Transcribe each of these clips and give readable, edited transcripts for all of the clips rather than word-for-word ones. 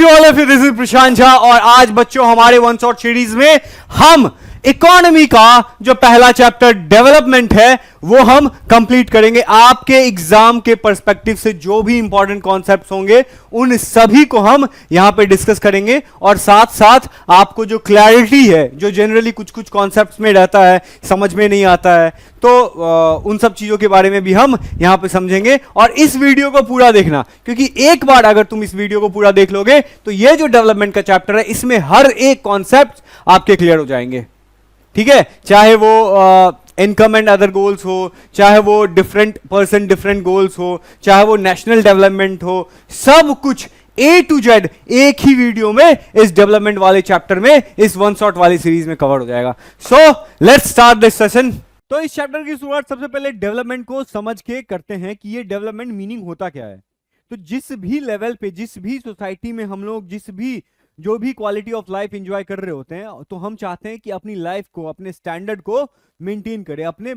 You all of you, this is Prashant Jha. और आज बच्चों हमारे वन शॉट सीरीज में हम इकोनॉमी का जो पहला चैप्टर डेवलपमेंट है वो हम कंप्लीट करेंगे। आपके एग्जाम के पर्सपेक्टिव से जो भी इंपॉर्टेंट कॉन्सेप्ट्स होंगे उन सभी को हम यहां पे डिस्कस करेंगे, और साथ साथ आपको जो क्लैरिटी है, जो जनरली कुछ कुछ कॉन्सेप्ट्स में रहता है, समझ में नहीं आता है, तो उन सब चीजों के बारे में भी हम यहां पे समझेंगे। और इस वीडियो को पूरा देखना, क्योंकि एक बार अगर तुम इस वीडियो को पूरा देख लोगे तो ये जो डेवलपमेंट का चैप्टर है इसमें हर एक कॉन्सेप्ट आपके क्लियर हो जाएंगे। ठीक है, चाहे वो इनकम एंड अदर गोल्स हो, चाहे वो डिफरेंट पर्सन डिफरेंट गोल्स हो, चाहे वो नेशनल डेवलपमेंट हो, सब कुछ ए टू जेड एक ही वीडियो में इस डेवलपमेंट वाले चैप्टर में, इस वन शॉट वाली सीरीज में कवर हो जाएगा। So let's start this session. तो इस चैप्टर की शुरुआत सबसे पहले डेवलपमेंट को समझ के करते हैं कि ये डेवलपमेंट मीनिंग होता क्या है। तो जिस भी लेवल पे, जिस भी सोसाइटी में हम लोग जो भी क्वालिटी ऑफ लाइफ एंजॉय कर रहे होते हैं, तो हम चाहते हैं कि अपनी लाइफ को, अपने स्टैंडर्ड को मेंटेन करें, अपने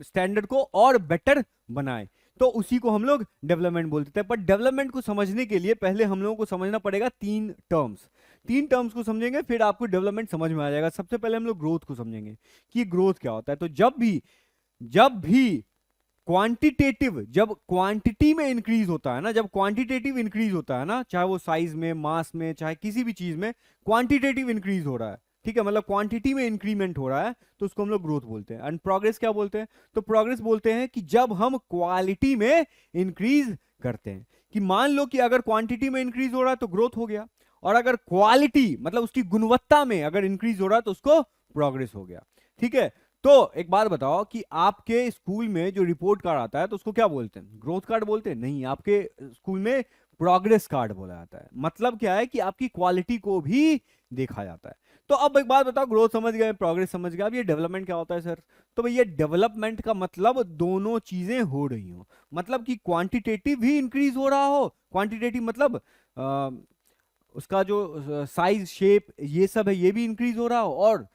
स्टैंडर्ड को और बेटर बनाएं, तो उसी को हम लोग डेवलपमेंट बोलते हैं। पर डेवलपमेंट को समझने के लिए पहले हम लोगों को समझना पड़ेगा तीन टर्म्स को समझेंगे, फिर आपको डेवलपमेंट समझ में आ जाएगा। सबसे पहले हम लोग ग्रोथ को समझेंगे कि ग्रोथ क्या होता है। तो जब भी क्वांटिटेटिव, जब क्वांटिटी में इंक्रीज होता है ना, जब क्वांटिटेटिव इंक्रीज होता है ना, चाहे वो साइज में, मास में, चाहे किसी भी चीज में क्वांटिटेटिव इंक्रीज हो रहा है, ठीक है, मतलब क्वांटिटी में इंक्रीमेंट हो रहा है, तो उसको हम लोग ग्रोथ बोलते हैं। एंड प्रोग्रेस क्या बोलते हैं? तो प्रोग्रेस बोलते हैं कि जब हम क्वालिटी में इंक्रीज करते हैं, कि मान लो कि अगर क्वांटिटी में इंक्रीज हो रहा है तो ग्रोथ हो गया, और अगर क्वालिटी मतलब उसकी गुणवत्ता में अगर इंक्रीज हो रहा है तो उसको प्रोग्रेस हो गया। ठीक है, तो एक बात बताओ कि आपके स्कूल में जो रिपोर्ट कार्ड आता है तो उसको क्या बोलते हैं? ग्रोथ कार्ड बोलते हैं? नहीं, आपके स्कूल में प्रोग्रेस कार्ड बोला जाता है। मतलब क्या है कि आपकी क्वालिटी को भी देखा जाता है। तो अब एक बात बताओ, ग्रोथ समझ गए, प्रोग्रेस समझ गए, अब ये डेवलपमेंट क्या होता है सर? तो भैया डेवलपमेंट का मतलब दोनों चीजें हो रही हो, मतलब कि क्वांटिटेटिव भी इंक्रीज हो रहा हो। क्वांटिटेटिव मतलब उसका जो साइज, शेप, ये सब है, ये भी इंक्रीज हो रहा हो, और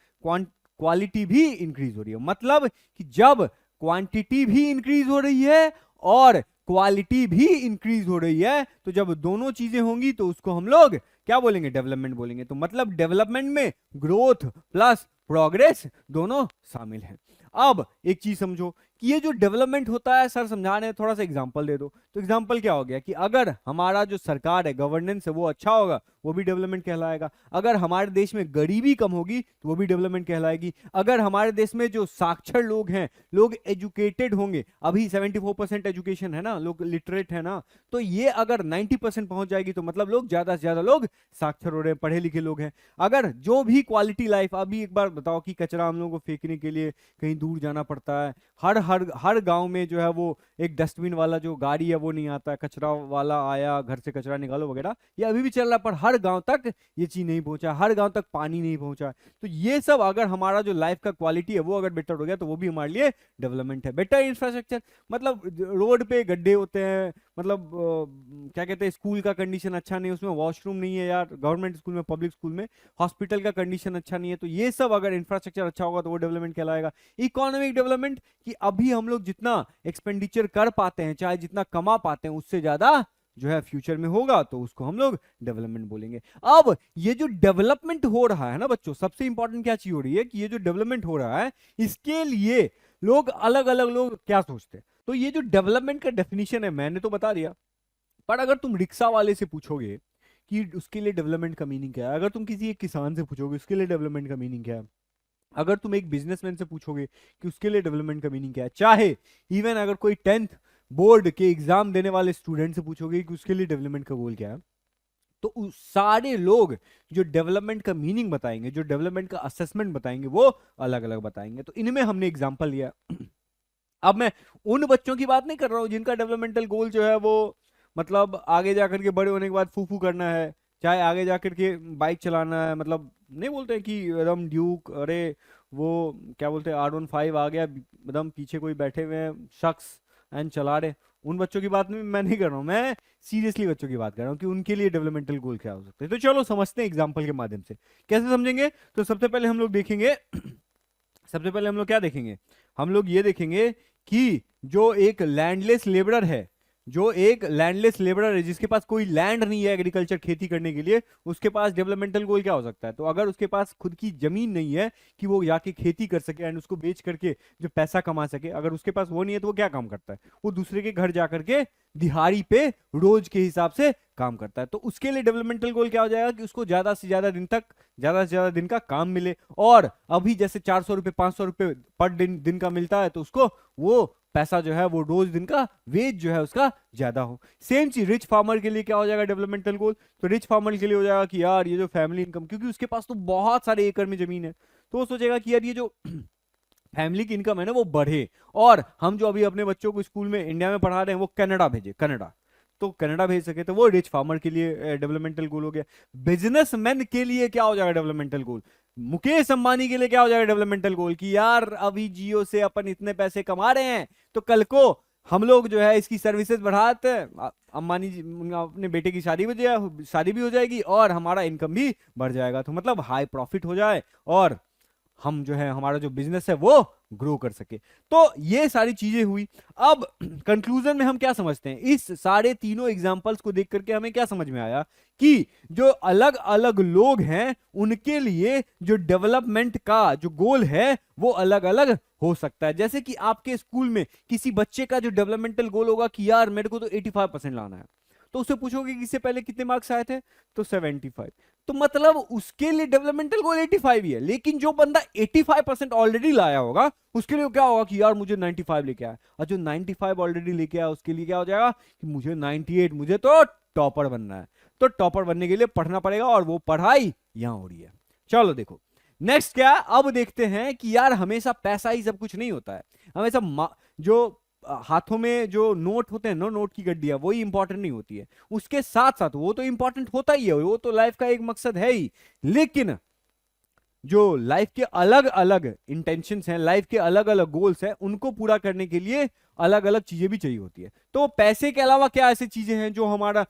क्वालिटी भी इंक्रीज हो रही है। मतलब कि जब क्वांटिटी भी इंक्रीज हो रही है और क्वालिटी भी इंक्रीज हो रही है, तो जब दोनों चीजें होंगी तो उसको हम लोग क्या बोलेंगे? डेवलपमेंट बोलेंगे। तो मतलब डेवलपमेंट में ग्रोथ प्लस प्रोग्रेस दोनों शामिल है। अब एक चीज समझो कि ये जो डेवलपमेंट होता है, सर समझा रहे हैं, थोड़ा सा एग्जांपल दे दो। तो एग्जांपल क्या हो गया कि अगर हमारा जो सरकार है, गवर्नेंस है, वो अच्छा होगा, वो भी डेवलपमेंट कहलाएगा। अगर हमारे देश में गरीबी कम होगी तो वो भी डेवलपमेंट कहलाएगी। अगर हमारे देश में जो साक्षर लोग हैं, लोग एजुकेटेड होंगे, अभी 74% एजुकेशन है ना, लोग लिटरेट है ना, तो ये अगर 90% पहुंच जाएगी तो मतलब लोग ज्यादा से ज्यादा लोग साक्षर हो रहे हैं, पढ़े लिखे लोग हैं। अगर जो भी क्वालिटी लाइफ, अभी एक बार बताओ कि कचरा हम लोगों को फेंकने के लिए कहीं दूर जाना पड़ता है, हर गांव में जो है वो एक डस्टबिन वाला जो गाड़ी है वो नहीं आता है, कचरा वाला आया, घर से कचरा निकालो वगैरह, ये अभी भी चल रहा है, पर हर गांव तक ये चीज नहीं पहुंचा, हर गांव तक पानी नहीं पहुंचा। तो ये सब अगर हमारा जो लाइफ का क्वालिटी है वो अगर बेटर हो गया तो वो भी हमारे लिए डेवलपमेंट है। बेटर इंफ्रास्ट्रक्चर मतलब रोड पे गड्ढे होते हैं, मतलब क्या कहते हैं, स्कूल का कंडीशन अच्छा नहीं, उसमें वॉशरूम नहीं है यार, गवर्नमेंट स्कूल में, पब्लिक स्कूल में, हॉस्पिटल का कंडीशन अच्छा नहीं है, तो ये सब अगर इंफ्रास्ट्रक्चर अच्छा होगा तो वो डेवलपमेंट कहलाएगा। इकोनॉमिक डेवलपमेंट कि अभी हम लोग जितना एक्सपेंडिचर कर पाते हैं, चाहे जितना कमा पाते हैं, उससे ज्यादा जो है फ्यूचर में होगा, तो उसको हम लोग डेवलपमेंट बोलेंगे। अब ये जो डेवलपमेंट हो रहा है ना बच्चों, सबसे इंपॉर्टेंट क्या चीज हो रही है कि ये जो डेवलपमेंट हो रहा है इसके लिए लोग अलग अलग लोग क्या सोचते हैं। तो ये जो डेवलपमेंट का डेफिनेशन है मैंने तो बता दिया, पर अगर तुम रिक्शा वाले से पूछोगे कि उसके लिए डेवलपमेंट का मीनिंग क्या है, अगर तुम किसी एक किसान से पूछोगे उसके लिए डेवलपमेंट का मीनिंग क्या है, अगर तुम एक बिजनेसमैन से पूछोगे कि उसके लिए डेवलपमेंट का मीनिंग क्या है, चाहे इवन अगर कोई 10th बोर्ड के एग्जाम देने वाले स्टूडेंट से पूछोगे कि उसके लिए डेवलपमेंट का गोल क्या है, तो सारे लोग जो डेवलपमेंट का मीनिंग बताएंगे, जो डेवलपमेंट का असेसमेंट बताएंगे, वो अलग अलग बताएंगे। तो इनमें हमने एग्जाम्पल लिया। अब मैं उन बच्चों की बात नहीं कर रहा हूं जिनका डेवलपमेंटल गोल जो है वो मतलब आगे जाकर के बड़े होने के बाद फूफू करना है, चाहे आगे जाकर के बाइक चलाना है, मतलब नहीं बोलते कि एकदम ड्यूक, अरे वो क्या बोलते हैं, R15 आ गया, एकदम पीछे कोई बैठे हुए हैं शख्स एंड चला रहे, उन बच्चों की बात मैं नहीं कर रहा हूँ, मैं सीरियसली बच्चों की बात कर रहा हूँ कि उनके लिए डेवलपमेंटल गोल क्या हो सकते हैं। तो चलो समझते हैं एग्जाम्पल के माध्यम से। कैसे समझेंगे? तो सबसे पहले हम लोग देखेंगे सबसे पहले हम लोग क्या देखेंगे? हम लोग ये देखेंगे कि जो एक लैंडलेस लेबरर है, जो एक लैंडलेस लेबरर है, जिसके पास कोई लैंड नहीं है एग्रीकल्चर खेती करने के लिए, उसके पास डेवलपमेंटल गोल क्या हो सकता है? तो अगर उसके पास खुद की जमीन नहीं है कि वो जाके खेती कर सके एंड उसको बेच करके जो पैसा कमा सके, अगर उसके पास वो नहीं है तो वो क्या काम करता है? वो दूसरे के घर जा करके दिहाड़ी पे रोज के हिसाब से काम करता है। तो उसके लिए डेवलपमेंटल गोल क्या हो जाएगा कि उसको ज्यादा से ज्यादा दिन तक, ज्यादा से ज्यादा दिन का काम मिले। और अभी जैसे 400 रुपये 500 रुपये पर दिन का मिलता है, तो उसको वो पैसा जो है वो रोज दिन का वेज जो है उसका ज्यादा हो। सेम चीज रिच फार्मर के लिए क्या हो जाएगा डेवलपमेंटल गोल? तो रिच फार्मर के लिए हो जाएगा कि यार ये जो फैमिली इनकम, क्योंकि उसके पास तो बहुत सारे एकड़ में जमीन है, तो वो सोचेगा कि यार ये जो फैमिली की इनकम है ना वो बढ़े। और हम जो अभी अपने बच्चों को स्कूल में इंडिया में पढ़ा रहे हैं वो कनाडा भेजे, कनाडा, तो कनाडा भेज सके, तो वो रिच फार्मर के लिए डेवलपमेंटल गोल हो गया। बिजनेसमैन के लिए क्या हो जाएगा डेवलपमेंटल गोल? मुकेश अंबानी के लिए क्या हो जाएगा डेवलपमेंटल गोल? कि यार अभी जियो से अपन इतने पैसे कमा रहे हैं, तो कल को हम लोग जो है इसकी सर्विसेज बढ़ाते हैं, अंबानी जी अपने बेटे की शादी भी हो जाएगी और हमारा इनकम भी बढ़ जाएगा, तो मतलब हाई प्रॉफिट हो जाए और हम जो है हमारा जो बिजनेस है वो ग्रो कर सके। तो ये सारी चीजें हुई। अब कंक्लूजन में हम क्या समझते हैं इस सारे तीनों एग्जांपल्स को देख करके? हमें क्या समझ में आया कि जो अलग अलग लोग हैं उनके लिए जो डेवलपमेंट का जो गोल है वो अलग अलग हो सकता है। जैसे कि आपके स्कूल में किसी बच्चे का जो डेवलपमेंटल गोल होगा कि यार मेरे को तो 85% लाना है, तो उससे पूछोगे कि इससे पहले कितने मार्क्स आए थे, तो 75, तो मतलब उसके लिए डेवलपमेंटल गोल 85 ही है। लेकिन जो बंदा 85% ऑलरेडी लाया होगा उसके लिए क्या होगा कि यार मुझे 95 लेके आया, और जो 95 ऑलरेडी लेके आया उसके लिए क्या हो जाएगा कि मुझे 98, मुझे तो टॉपर बनना है। तो टॉपर बनने के लिए पढ़ना पड़ेगा और वो पढ़ाई यहां हो रही है। चलो देखो नेक्स्ट क्या, अब देखते हैं कि यार हमेशा पैसा ही सब कुछ नहीं होता है। हमेशा जो हाथों में जो नोट होते हैं ना, नोट की गड्डियां, वही इंपॉर्टेंट नहीं होती है। उसके साथ साथ वो तो इंपॉर्टेंट होता ही है, वो तो लाइफ का एक मकसद है ही, लेकिन जो लाइफ के अलग अलग इंटेंशंस हैं, लाइफ के अलग अलग गोल्स हैं, उनको पूरा करने के लिए अलग अलग चीजें भी चाहिए होती है। तो पैसे के अलावा क्या ऐसी चीजें हैं जो हमारा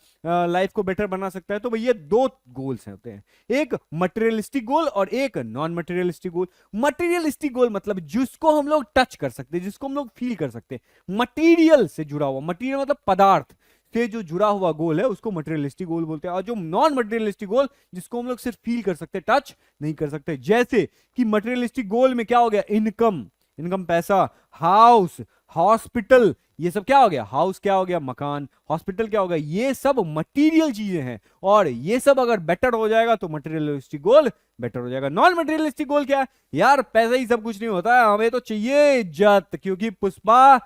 लाइफ को बेटर बना सकता है? तो भैया दो गोल्स होते हैं, एक मटेरियलिस्टिक गोल और एक non materialistic goal. Materialistic goal मतलब जिसको हम लोग टच कर सकते हैं, जिसको हम लोग फील कर सकते हैं, मटीरियल से जुड़ा हुआ, मटीरियल मतलब पदार्थ से जो जुड़ा हुआ गोल है उसको मटेरियलिस्टिक गोल बोलते हैं। और जो नॉन मटेरियलिस्टिक गोल जिसको हम लोग सिर्फ फील कर सकते हैं, टच नहीं कर सकते, जैसे कि मटेरियलिस्टिक गोल में क्या हो गया, इनकम, इनकम पैसा, हाउस, हॉस्पिटल, ये सब क्या हो गया, हाउस क्या हो गया मकान, हॉस्पिटल क्या हो गया, ये सब मटेरियल चीजें हैं। और ये सब अगर बेटर हो जाएगा तो मटेरियलिस्टिक गोल बेटर हो जाएगा। नॉन मटेरियलिस्टिक गोल क्या है, यार पैसा ही सब कुछ नहीं होता है, हमें तो चाहिए इज्जत, क्योंकि पुष्पा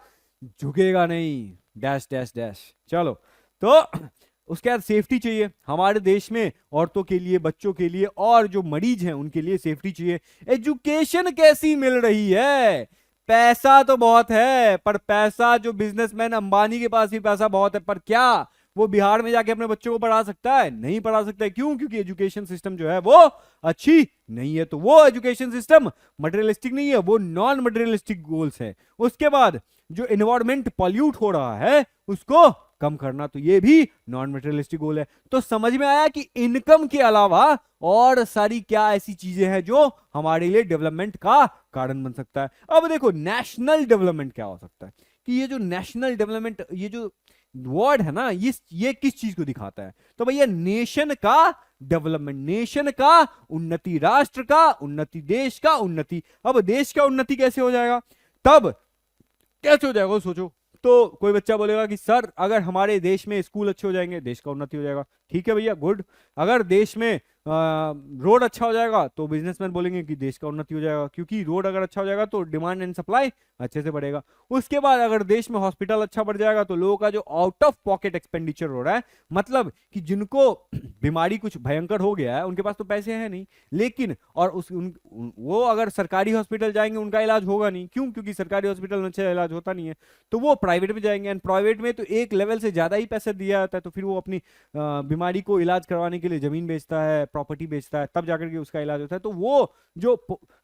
झुकेगा नहीं, डैश डैश डैश। चलो तो उसके बाद सेफ्टी चाहिए हमारे देश में, औरतों के लिए, बच्चों के लिए, और जो मरीज हैं उनके लिए सेफ्टी चाहिए। एजुकेशन कैसी मिल रही है? पैसा तो बहुत है, पर पैसा जो बिजनेसमैन अंबानी के पास भी पैसा बहुत है, पर क्या वो बिहार में जाके अपने बच्चों को पढ़ा सकता है? नहीं पढ़ा सकता है। क्यों? क्योंकि एजुकेशन सिस्टम जो है वो अच्छी नहीं है। तो वो एजुकेशन सिस्टम मटेरियलिस्टिक नहीं है, वो नॉन मटेरियलिस्टिक गोल्स है। उसके बाद जो एनवायरमेंट पॉल्यूट हो रहा है उसको कम करना, तो ये भी नॉन मटेरियलिस्टिक गोल है। तो समझ में आया कि इनकम के अलावा और सारी क्या ऐसी चीजें हैं जो हमारे लिए डेवलपमेंट का कारण बन सकता है। अब देखो नेशनल डेवलपमेंट क्या हो सकता है, कि ये जो नेशनल डेवलपमेंट, ये जो वर्ड है ना, ये किस चीज को दिखाता है? तो भैया नेशन का डेवलपमेंट, नेशन का उन्नति, राष्ट्र का उन्नति, देश का उन्नति। अब देश का उन्नति कैसे हो जाएगा, तब कैसे हो जाएगा सोचो। तो कोई बच्चा बोलेगा कि सर अगर हमारे देश में स्कूल अच्छे हो जाएंगे देश का उन्नति हो जाएगा। ठीक है भैया, गुड। अगर देश में रोड अच्छा हो जाएगा तो बिजनेसमैन बोलेंगे कि देश का उन्नति हो जाएगा, क्योंकि रोड अगर अच्छा हो जाएगा तो डिमांड एंड सप्लाई अच्छे से बढ़ेगा। उसके बाद अगर देश में हॉस्पिटल अच्छा बढ़ जाएगा तो लोगों का जो आउट ऑफ पॉकेट एक्सपेंडिचर हो रहा है, मतलब कि जिनको बीमारी कुछ भयंकर हो गया है उनके पास तो पैसे हैं नहीं, लेकिन और वो अगर सरकारी हॉस्पिटल जाएंगे उनका इलाज होगा नहीं। क्यों? क्योंकि सरकारी हॉस्पिटल में अच्छा इलाज होता नहीं है, तो वो प्राइवेट में जाएंगे, एंड प्राइवेट में तो एक लेवल से ज्यादा ही पैसा दिया जाता है, तो फिर वो अपनी बीमारी को इलाज करवाने के लिए जमीन बेचता है, प्रॉपर्टी बेचता है, तब जाकर के उसका इलाज होता है। तो वो जो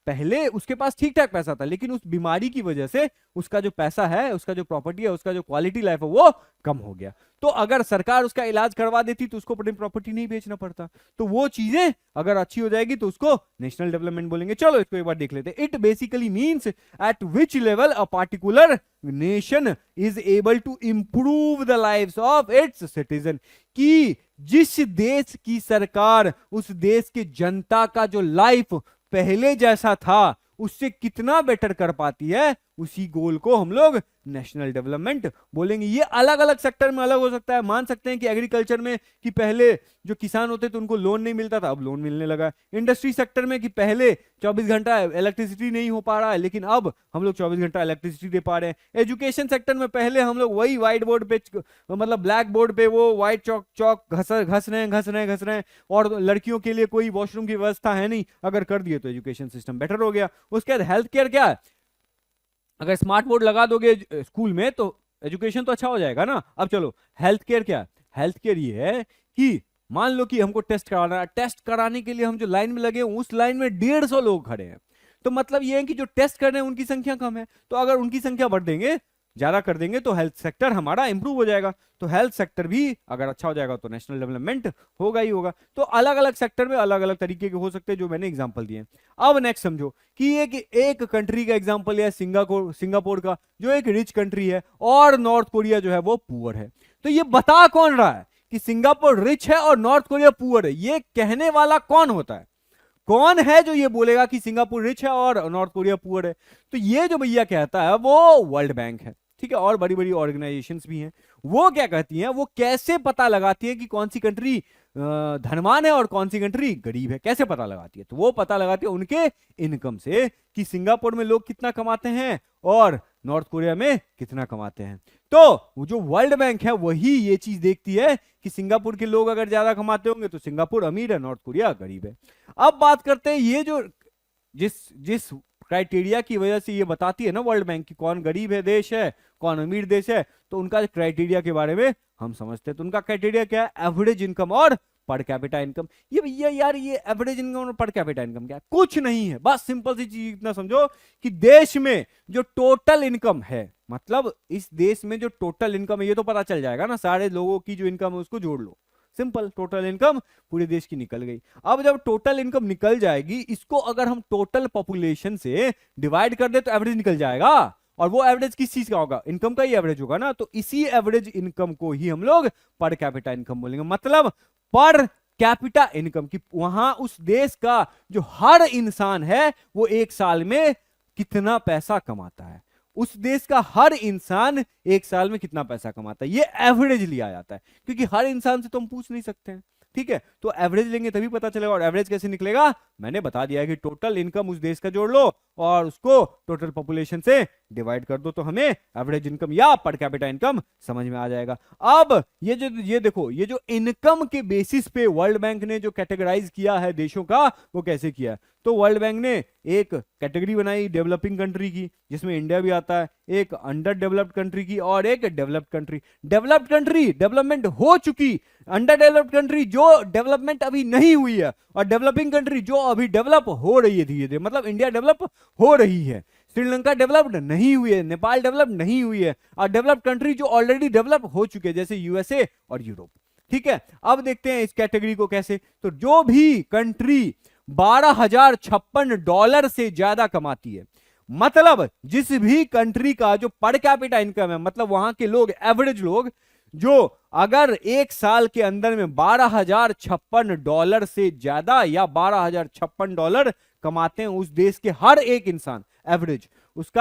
पहले उसके पास ठीक ठाक पैसा था, लेकिन उस बीमारी की वजह से उसका जो पैसा है, उसका जो प्रॉपर्टी है, उसका जो क्वालिटी लाइफ है वो कम हो गया। तो अगर सरकार उसका इलाज करवा देती तो उसको अपनी प्रॉपर्टी नहीं बेचना पड़ता। तो वो चीजें अगर अच्छी हो जाएगी तो उसको नेशनल डेवलपमेंट बोलेंगे। चलो इसको एक बार देख लेते हैं। It basically means at which level a particular nation is able to improve the lives of its citizen, कि जिस देश की सरकार उस देश के जनता का जो लाइफ पहले जैसा था उससे कितना बेटर कर पाती है, उसी गोल को हम लोग नेशनल डेवलपमेंट बोलेंगे। ये अलग अलग सेक्टर में अलग हो सकता है। मान सकते हैं कि एग्रीकल्चर में कि पहले जो किसान होते थे उनको लोन नहीं मिलता था, अब लोन मिलने लगा। इंडस्ट्री सेक्टर में कि पहले 24 घंटा इलेक्ट्रिसिटी नहीं हो पा रहा है, लेकिन अब हम लोग 24 घंटा इलेक्ट्रिसिटी दे पा रहे हैं। एजुकेशन सेक्टर में पहले हम लोग वही व्हाइट बोर्ड पे, मतलब ब्लैक बोर्ड पे वो व्हाइट चौक चौक घस रहे हैं, और लड़कियों के लिए कोई वॉशरूम की व्यवस्था है नहीं, अगर कर दिए तो एजुकेशन सिस्टम बेटर हो गया। उसके बाद हेल्थ केयर क्या है, अगर स्मार्ट बोर्ड लगा दोगे स्कूल में तो एजुकेशन तो अच्छा हो जाएगा ना। अब चलो हेल्थ केयर क्या है, हेल्थ केयर ये है कि मान लो कि हमको टेस्ट कराना है, टेस्ट कराने के लिए हम जो लाइन में लगे उस लाइन में 150 लोग खड़े हैं। तो मतलब ये है कि जो टेस्ट कर रहे हैं उनकी संख्या कम है, तो अगर उनकी संख्या बढ़ देंगे, ज्यादा कर देंगे, तो हेल्थ सेक्टर हमारा इंप्रूव हो जाएगा। तो हेल्थ सेक्टर भी अगर अच्छा हो जाएगा तो नेशनल डेवलपमेंट होगा ही होगा। तो अलग अलग सेक्टर में अलग अलग तरीके के हो सकते हैं, जो मैंने एग्जांपल दिए। अब नेक्स्ट समझो कि एक कंट्री का एग्जांपल है सिंगापुर का, जो एक रिच कंट्री है, और नॉर्थ कोरिया जो है वो पुअर है। तो ये बता कौन रहा है कि सिंगापुर रिच है और नॉर्थ कोरिया पुअर है? ये कहने वाला कौन होता है? कौन है जो ये बोलेगा कि सिंगापुर रिच है और नॉर्थ कोरिया पुअर है? तो ये जो भैया कहता है वो वर्ल्ड बैंक है, ठीक है, और बड़ी बड़ी ऑर्गेनाइजेशंस भी हैं। वो क्या कहती हैं, वो कैसे पता लगाती है कि कौन सी कंट्री धनवान है और कौन सी कंट्री गरीब है? कैसे पता लगाती है? तो वो पता लगाती है उनके इनकम से, कि सिंगापुर में लोग कितना कमाते हैं और नॉर्थ कोरिया में कितना कमाते हैं। तो जो वर्ल्ड बैंक है वही ये चीज देखती है कि सिंगापुर के लोग अगर ज्यादा कमाते होंगे तो सिंगापुर अमीर है, नॉर्थ कोरिया गरीब है। अब बात करते हैं ये जो जिस क्राइटेरिया की वजह से ये बताती है ना वर्ल्ड बैंक की कौन गरीब है देश है, कौन अमीर देश है, तो उनका क्राइटेरिया के बारे में हम समझते हैं। तो उनका क्राइटेरिया क्या है? एवरेज इनकम और पर कैपिटा इनकम। ये भैया यार, ये एवरेज इनकम और पर कैपिटा इनकम क्या है? कुछ नहीं है, बस सिंपल सी चीज इतना समझो कि देश में जो टोटल इनकम है, मतलब इस देश में जो टोटल इनकम है, ये तो पता चल जाएगा ना, सारे लोगों की जो इनकम है उसको जोड़ लो, सिंपल, टोटल इनकम पूरे देश की निकल गई। अब जब टोटल इनकम निकल जाएगी, इसको अगर हम टोटल पॉपुलेशन से डिवाइड कर दे तो एवरेज निकल जाएगा। और वो एवरेज किस चीज का होगा? इनकम का ही एवरेज होगा ना। तो इसी एवरेज इनकम को ही हम लोग पर कैपिटा इनकम बोलेंगे। मतलब पर कैपिटा इनकम की, वहां उस देश का जो हर इंसान है वो एक साल में कितना पैसा कमाता है, उस देश का हर इंसान एक साल में कितना पैसा कमाता है, ये एवरेज लिया जाता है। क्योंकि हर इंसान से तो हम पूछ नहीं सकते हैं, ठीक है, तो एवरेज लेंगे तभी पता चलेगा। और एवरेज कैसे निकलेगा? मैंने बता दिया है कि टोटल इनकम उस देश का जोड़ लो और उसको टोटल पॉपुलेशन से डिवाइड कर दो, तो हमें एवरेज इनकम या पर कैपिटा इनकम समझ में आ जाएगा। अब ये देखो, ये जो इनकम के बेसिस पे वर्ल्ड बैंक ने जो कैटेगराइज किया है देशों का, वो कैसे किया? तो वर्ल्ड बैंक ने एक कैटेगरी बनाई डेवलपिंग कंट्री की, जिसमें इंडिया भी आता है, एक अंडर डेवलप्ड कंट्री की, और एक developed country. Developed country development हो चुकी, अंडर डेवलप्ड कंट्री जो डेवलपमेंट अभी नहीं हुई है, और डेवलपिंग कंट्री जो अभी डेवलप हो रही है धीरे धीरे। मतलब इंडिया डेवलप हो रही है, श्रीलंका डेवलप्ड नहीं हुई है, नेपाल डेवलप नहीं हुई है, और डेवलप्ड कंट्री जो ऑलरेडी डेवलप हो चुके हैं जैसे यूएसए और यूरोप, ठीक है। अब देखते हैं इस कैटेगरी को कैसे। तो जो भी कंट्री $12,056 से ज्यादा कमाती है, मतलब जिस भी कंट्री का जो पर कैपिटा इनकम है, मतलब वहां के लोग, एवरेज लोग, जो अगर एक साल के अंदर में $12,056 से ज्यादा या $12,056 कमाते हैं, उस देश के हर एक इंसान एवरेज, उस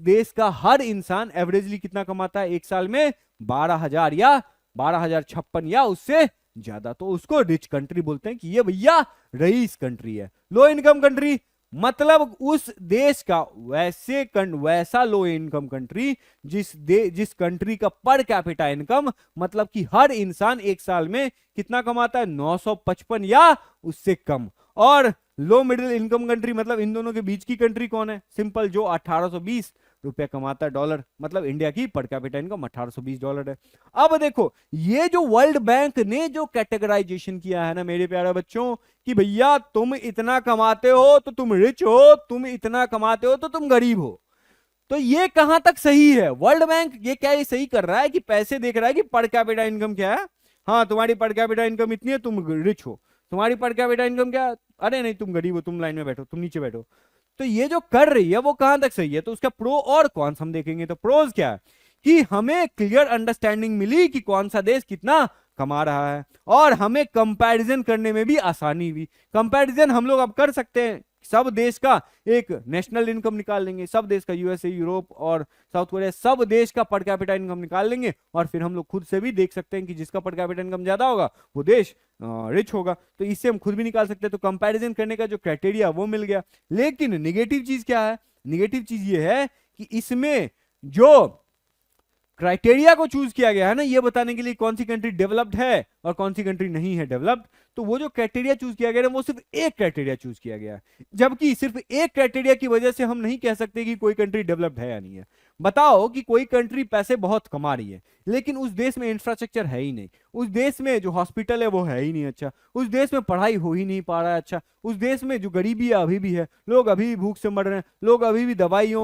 देश का हर इंसान एवरेजली कितना कमाता है एक साल में? 12,000 या 12,056 या उससे ज्यादा। तो उसको रिच कंट्री बोलते हैं कि ये भैया रईस कंट्री है। लो इनकम कंट्री मतलब उस देश का वैसा लो इनकम कंट्री जिस कंट्री का पर कैपिटा इनकम, मतलब कि हर इंसान एक साल में कितना कमाता है? 955 या उससे कम। और लो मिडिल इनकम कंट्री मतलब इन दोनों के बीच की कंट्री कौन है? सिंपल, जो 1820 रुपए कमाता है, डॉलर, मतलब इंडिया की पर कैपिटा इनकम $1820 है। अब देखो ये जो वर्ल्ड बैंक ने जो कैटेगराइजेशन किया है ना मेरे प्यारे बच्चों, कि भैया तुम इतना कमाते हो तो तुम रिच हो, तुम इतना कमाते हो तो तुम गरीब हो, तो ये कहां तक सही है? वर्ल्ड बैंक ये क्या ये सही कर रहा है कि पैसे देख रहा है कि पर कैपिटा इनकम क्या है, हाँ तुम्हारी पर कैपिटा इनकम इतनी है तुम रिच हो, तुम्हारी पर कैपिटा इनकम क्या, अरे नहीं तुम गरीब हो, तुम लाइन में बैठो, तुम नीचे बैठो। तो ये जो कर रही है वो कहां तक सही है? तो उसका प्रो और कॉन्स हम देखेंगे। तो प्रोज क्या है कि हमें क्लियर अंडरस्टैंडिंग मिली कि कौन सा देश कितना कमा रहा है, और हमें कंपैरिजन करने में भी आसानी हुई। कंपैरिजन हम लोग अब कर सकते हैं, सब देश का एक नेशनल इनकम निकाल लेंगे, सब देश का, यूएसए, यूरोप और साउथ कोरिया, सब देश का पर कैपिटा इनकम निकाल लेंगे, और फिर हम लोग खुद से भी देख सकते हैं कि जिसका पर कैपिटा इनकम ज्यादा होगा वो देश रिच होगा। तो इससे हम खुद भी निकाल सकते हैं। तो कंपैरिजन करने का जो क्राइटेरिया वो मिल गया। लेकिन निगेटिव चीज क्या है? निगेटिव चीज ये है कि इसमें जो क्राइटेरिया को चूज किया गया है ना, ये बताने के लिए कौन सी कंट्री डेवलप्ड है और कौन सी कंट्री नहीं है डेवलप्ड, तो वो जो क्राइटेरिया चूज किया गया है वो सिर्फ एक क्राइटेरिया चूज किया गया है, जबकि सिर्फ एक क्राइटेरिया की वजह से हम नहीं कह सकते कि कोई कंट्री डेवलप्ड है या नहीं है। बताओ कि कोई कंट्री पैसे बहुत कमा रही है लेकिन उस देश में इंफ्रास्ट्रक्चर है ही नहीं, उस देश में जो हॉस्पिटल है वो है ही नहीं अच्छा, उस देश में पढ़ाई हो ही नहीं पा रहा है अच्छा, उस देश में जो गरीबी है अभी भी है, लोग अभी भी भूख से मर रहे हैं, लोग अभी भी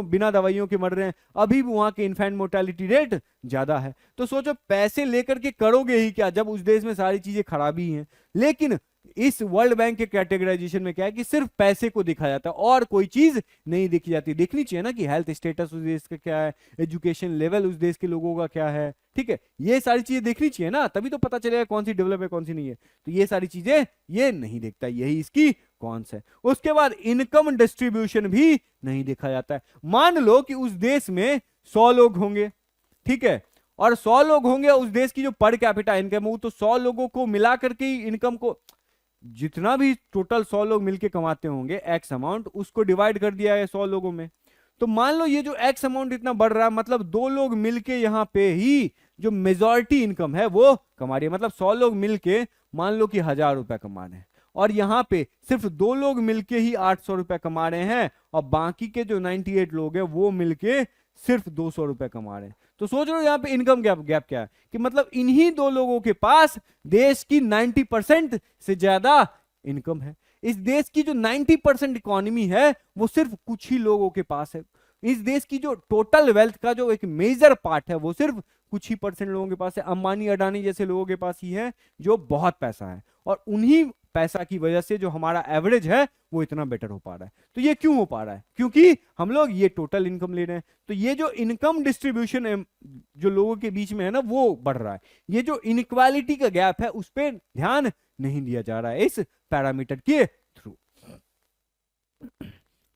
बिना दवाइयों के मर रहे हैं, अभी भी वहां के इन्फेंट मोर्टेलिटी रेट ज्यादा है। तो सोचो पैसे लेकर के करोगे ही क्या जब उस देश में सारी चीजें खराबी हैं। लेकिन इस वर्ल्ड बैंक के कैटेगराइजेशन में क्या है कि सिर्फ पैसे को दिखा जाता है और कोई चीज नहीं देखी जाती। देखनी चाहिए ना कि हेल्थ स्टेटस उस देश का क्या है, एजुकेशन लेवल उस देश के लोगों का क्या है, ठीक है, ये सारी चीजें देखनी चाहिए ना, तभी तो पता चलेगा कौन सी डेवलप है कौन सी नहीं है। तो ये सारी चीजें ये नहीं देखता, यही इसकी कौन है। उसके बाद इनकम डिस्ट्रीब्यूशन भी नहीं देखा जाता है। मान लो कि उस देश में 100 लोग होंगे, ठीक है, और 100 लोग होंगे, उस देश की जो पर कैपिटा इनकम है तो 100 लोगों को मिला करके इनकम को, जितना भी टोटल 100 लोग मिलके कमाते होंगे एक्स अमाउंट, उसको डिवाइड कर दिया है 100 लोगों में। तो मान लो ये जो एक्स अमाउंट इतना बढ़ रहा है, मतलब 2 लोग मिलके यहां पे ही जो मेजॉरिटी इनकम है वो कमा रही है, मतलब 100 लोग मिलके मान लो कि 1000 रुपए कमा रहे हैं, और यहां पे सिर्फ 2 लोग मिलके ही 800 रुपए कमा रहे हैं, और बाकी के जो 98 लोग हैं वो मिलके सिर्फ 200 रुपए कमा रहे हैं। तो सोच रहे हो यहां पे इनकम गैप क्या है कि मतलब इन्हीं 2 लोगों के पास देश की 90% से ज्यादा इनकम है। इस देश की जो 90% इकोनॉमी है वो सिर्फ कुछ ही लोगों के पास है। इस देश की जो टोटल वेल्थ का जो एक मेजर पार्ट है वो सिर्फ कुछ ही % लोगों के पास है। अंबानी अडानी जैसे लोगों के पास ही है जो बहुत पैसा है, और उन्हीं पैसा की वजह से जो हमारा एवरेज है वो इतना बेटर हो पा रहा है। तो ये क्यों हो पा रहा है? क्योंकि हम लोग ये टोटल इनकम ले रहे हैं। तो ये जो इनकम डिस्ट्रीब्यूशन जो लोगों के बीच में है ना वो बढ़ रहा है। ये जो इनइक्वालिटी का गैप है उस पर ध्यान नहीं दिया जा रहा है इस पैरामीटर के थ्रू।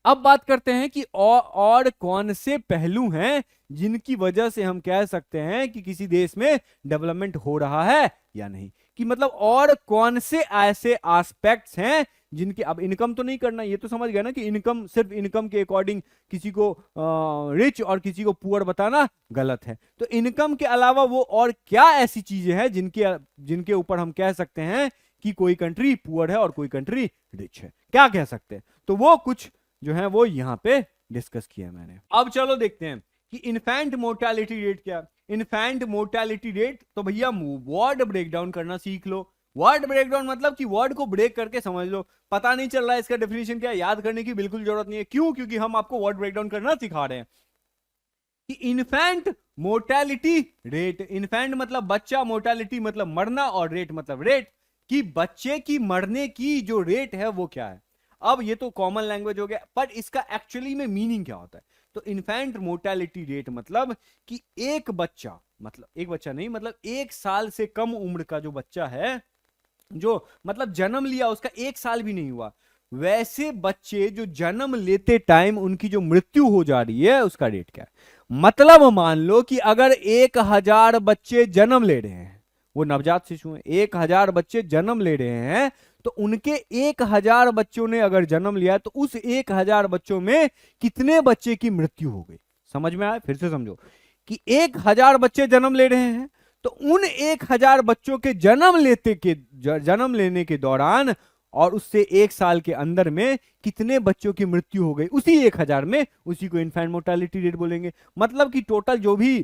अब बात करते हैं कि और कौन से पहलू हैं जिनकी वजह से हम कह सकते हैं कि किसी देश में डेवलपमेंट हो रहा है या नहीं, कि मतलब और कौन से ऐसे एस्पेक्ट्स हैं जिनके, अब इनकम तो नहीं करना, ये तो समझ गया ना कि इनकम सिर्फ इनकम के अकॉर्डिंग किसी को रिच और किसी को पुअर बताना गलत है। तो इनकम के अलावा वो और क्या ऐसी चीजें हैं जिनके ऊपर हम कह सकते हैं कि कोई कंट्री पुअर है और कोई कंट्री रिच है, क्या कह सकते हैं? तो वो कुछ जो है वो यहां पे डिस्कस किया मैंने। अब चलो देखते हैं कि इन्फेंट मोर्टेलिटी रेट क्या। इन्फेंट मोर्टेलिटी रेट, तो भैया वर्ड ब्रेकडाउन करना सीख लो। वर्ड ब्रेकडाउन मतलब कि वर्ड को ब्रेक करके समझ लो। पता नहीं चल रहा है इसका डेफिनेशन क्या है, याद करने की बिल्कुल जरूरत नहीं है। क्यों? क्योंकि हम आपको वर्ड ब्रेकडाउन करना सिखा रहे हैं कि इन्फेंट मोर्टेलिटी रेट, इन्फेंट मतलब बच्चा, मोर्टेलिटी मतलब मरना, और रेट मतलब रेट, कि बच्चे की मरने की जो रेट है वो क्या है। अब ये तो कॉमन लैंग्वेज हो गया, पर इसका एक्चुअली में मीनिंग क्या होता है? तो इन्फेंट मोर्टेलिटी रेट मतलब कि एक बच्चा, मतलब एक बच्चा नहीं, मतलब 1 साल से कम उम्र का जो बच्चा है, जो मतलब जन्म लिया उसका 1 साल भी नहीं हुआ, वैसे बच्चे जो जन्म लेते टाइम उनकी जो मृत्यु हो जा रही है उसका रेट क्या है। मतलब मान लो कि अगर 1000 बच्चे जन्म ले रहे हैं, वो नवजात शिशु हैं, 1000 बच्चे जन्म ले रहे हैं, तो उनके 1000 बच्चों ने अगर जन्म लिया तो उस 1000 बच्चों में कितने बच्चे की मृत्यु हो गई। समझ में आया? फिर से समझो कि 1000 बच्चे जन्म ले रहे हैं, तो उन 1000 बच्चों के जन्म लेने के दौरान और उससे 1 साल के अंदर में कितने बच्चों की मृत्यु हो गई उसी 1000 में, उसी को इन्फेंट मोर्टालिटी रेट बोलेंगे। मतलब कि टोटल जो भी